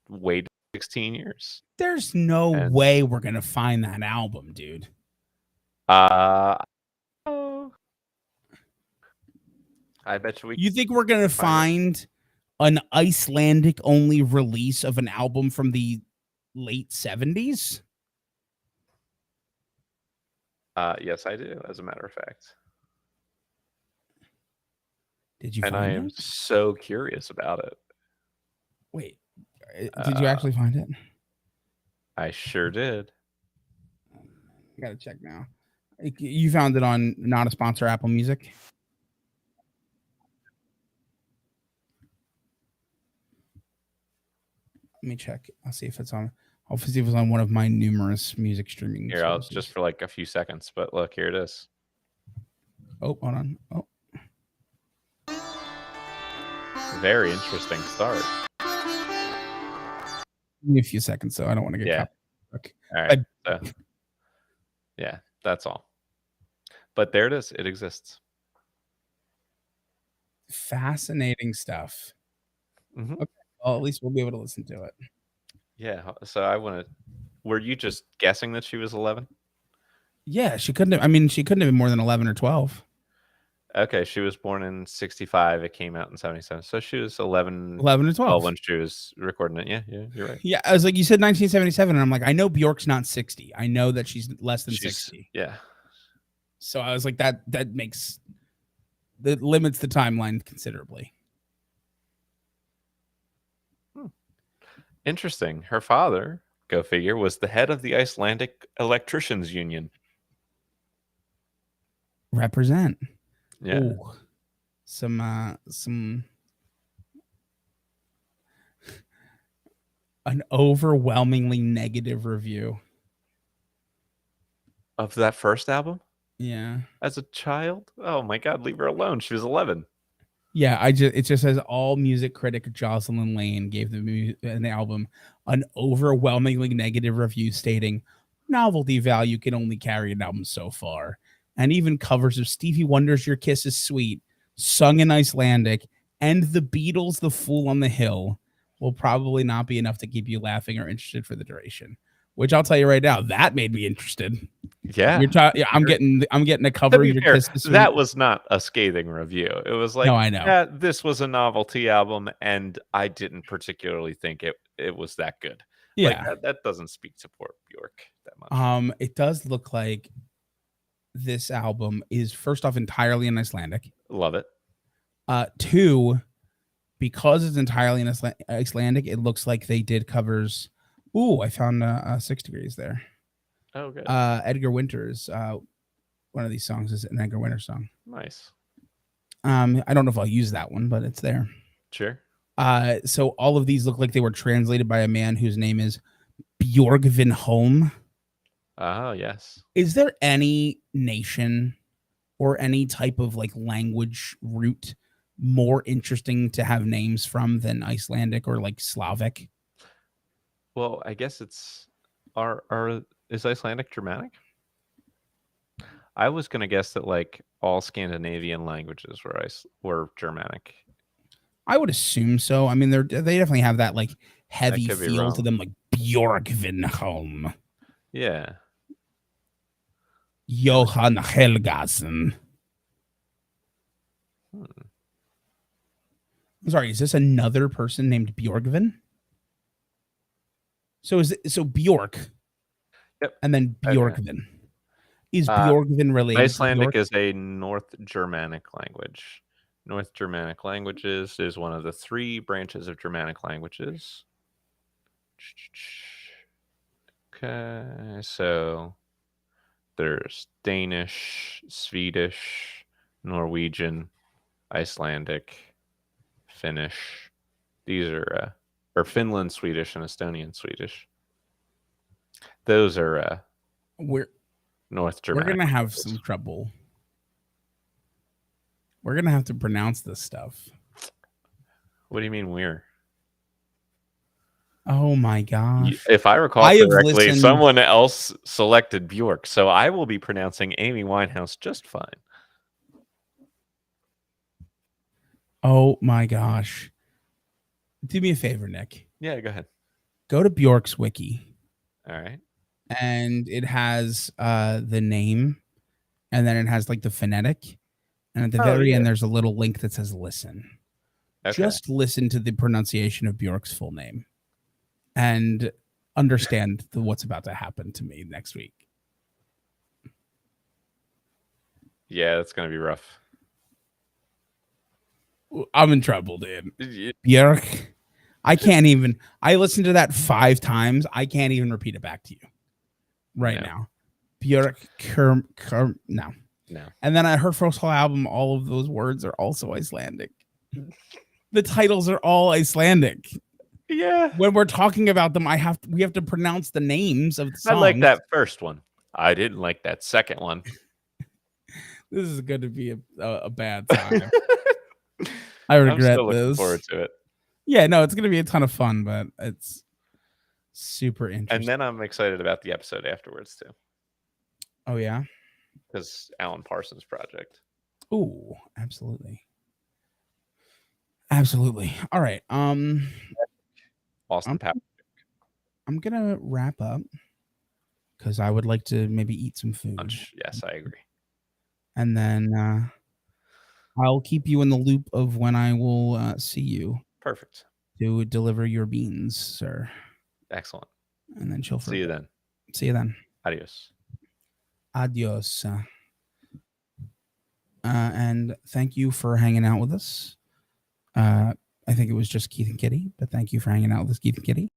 waited 16 years. There's no And way we're gonna find that album, dude. Oh, I bet You think we're gonna find an Icelandic only release of an album from the late 70s? Yes, I do, as a matter of fact. Did you And I find am it? so curious about it. Wait, did you actually find it? I sure did. I gotta check now. You found it on not a sponsor Apple Music? Let me check. I'll see if it's on. I'll see if it's on one of my numerous music streaming Here, I'll services. just for like a few seconds, but look, here it is. Oh, hold on. Oh, Very interesting start. give me a few seconds, though. I don't want to get Yeah. caught. All right. So, yeah, that's all. But there it is. It exists. Fascinating stuff. Mhm. Okay. Well, at least we'll be able to listen to it. Yeah. So I want to. Were you just guessing that she was 11? Yeah, she couldn't have. I mean, she couldn't have been more than 11 or 12. Okay, she was born in 65. It came out in 77. So she was 11 or 12 when she was recording it. Yeah, you're right. Yeah, I was like, you said 1977, and I'm like, I know Bjork's not 60. I know that she's less than 60. Yeah. So I was like, that limits the timeline considerably. Interesting. Her father, go figure, was the head of the Icelandic Electricians Union. Represent. Yeah. Ooh, some an overwhelmingly negative review. Of that first album? Yeah. As a child? Oh my god, leave her alone. She was 11. Yeah, it just says all music critic Jocelyn Lane gave the album an overwhelmingly negative review, stating novelty value can only carry an album so far, and even covers of Stevie Wonder's "Your Kiss Is Sweet," sung in Icelandic, and the Beatles' "The Fool on the Hill" will probably not be enough to keep you laughing or interested for the duration. Which I'll tell you right now, that made me interested. Yeah. Yeah, I'm getting a To cover of be "Your fair, Kiss Is Sweet." that was not a scathing review. It was No, like, I know. yeah, this was a novelty album, and I didn't particularly think it was that good. Like, Yeah. that doesn't speak to poor Bjork that much. It does look like this album is first off entirely in Icelandic. Love it. Two, because it's entirely in Icelandic, it looks like they did covers. Ooh, I found 6 Degrees there. Oh, good. Edgar Winters. One of these songs is an Edgar Winters song. Nice. I don't know if I'll use that one, but it's there. Sure. So all of these look like they were translated by a man whose name is Björgvin Holm. Oh, yes. Is there any nation or any type of like language root more interesting to have names from than Icelandic or like Slavic? Well, I guess it's is Icelandic Germanic? I was gonna guess that like all Scandinavian languages were Germanic. I would assume so. I mean, they definitely have that like heavy could be feel to wrong. them, like Björkvinholm, Yeah. Johan Helgason. Hmm. I'm sorry, is this another person named Björgvin? So Bjork Yep. and then Okay. Björgvin. Is Björgvin related Icelandic to Bjork? is a North Germanic language. North Germanic languages is one of the 3 branches of Germanic languages. Okay, so there's Danish, Swedish, Norwegian, Icelandic, Finnish. These are or Finland Swedish and Estonian Swedish. Those are We're North Germanic. We're gonna have some trouble. We're gonna have to pronounce this stuff. What do you mean we're? Oh my gosh! If I recall I have correctly, listened. someone else selected Bjork, so I will be pronouncing Amy Winehouse just fine. Oh my gosh! Do me a favor, Nick. Yeah, go ahead. Go to Bjork's wiki. All right. And it has the name, and then it has like the phonetic, and at the very end there's a little link that says listen. Okay. Just listen to the pronunciation of Bjork's full name and understand what's about to happen to me next week. Yeah, that's gonna be rough. I'm in trouble, dude. Bjork. I can't even. I listened to that 5 times. I can't even repeat it back to you right now. Bjork. No. And then I heard for whole album, all of those words are also Icelandic. The titles are all Icelandic. Yeah. When we're talking about them, we have to pronounce the names of the songs. I like that first one. I didn't like that second one. This is going to be a bad time. I regret I'm still looking this. forward to it. Yeah, no, it's going to be a ton of fun, but it's super interesting. And then I'm excited about the episode afterwards too. Oh yeah, because Alan Parsons' project. Oh, absolutely. Absolutely. All right. Austin Powers. I'm gonna wrap up because I would like to maybe eat some food. Lunch. Yes, I agree. And then I'll keep you in the loop of when I will see you. Perfect. To deliver your beans, sir. Excellent. And then chill for See you then. See you then. Adios. Adios. And thank you for hanging out with us. I think it was just Keith and Kitty, but thank you for hanging out with us, Keith and Kitty.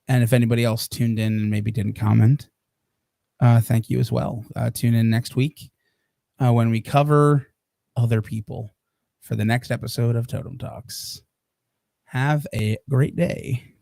And if anybody else tuned in and maybe didn't comment, thank you as well. Tune in next week when we cover other people. for the next episode of Totem Talks. Have a great day.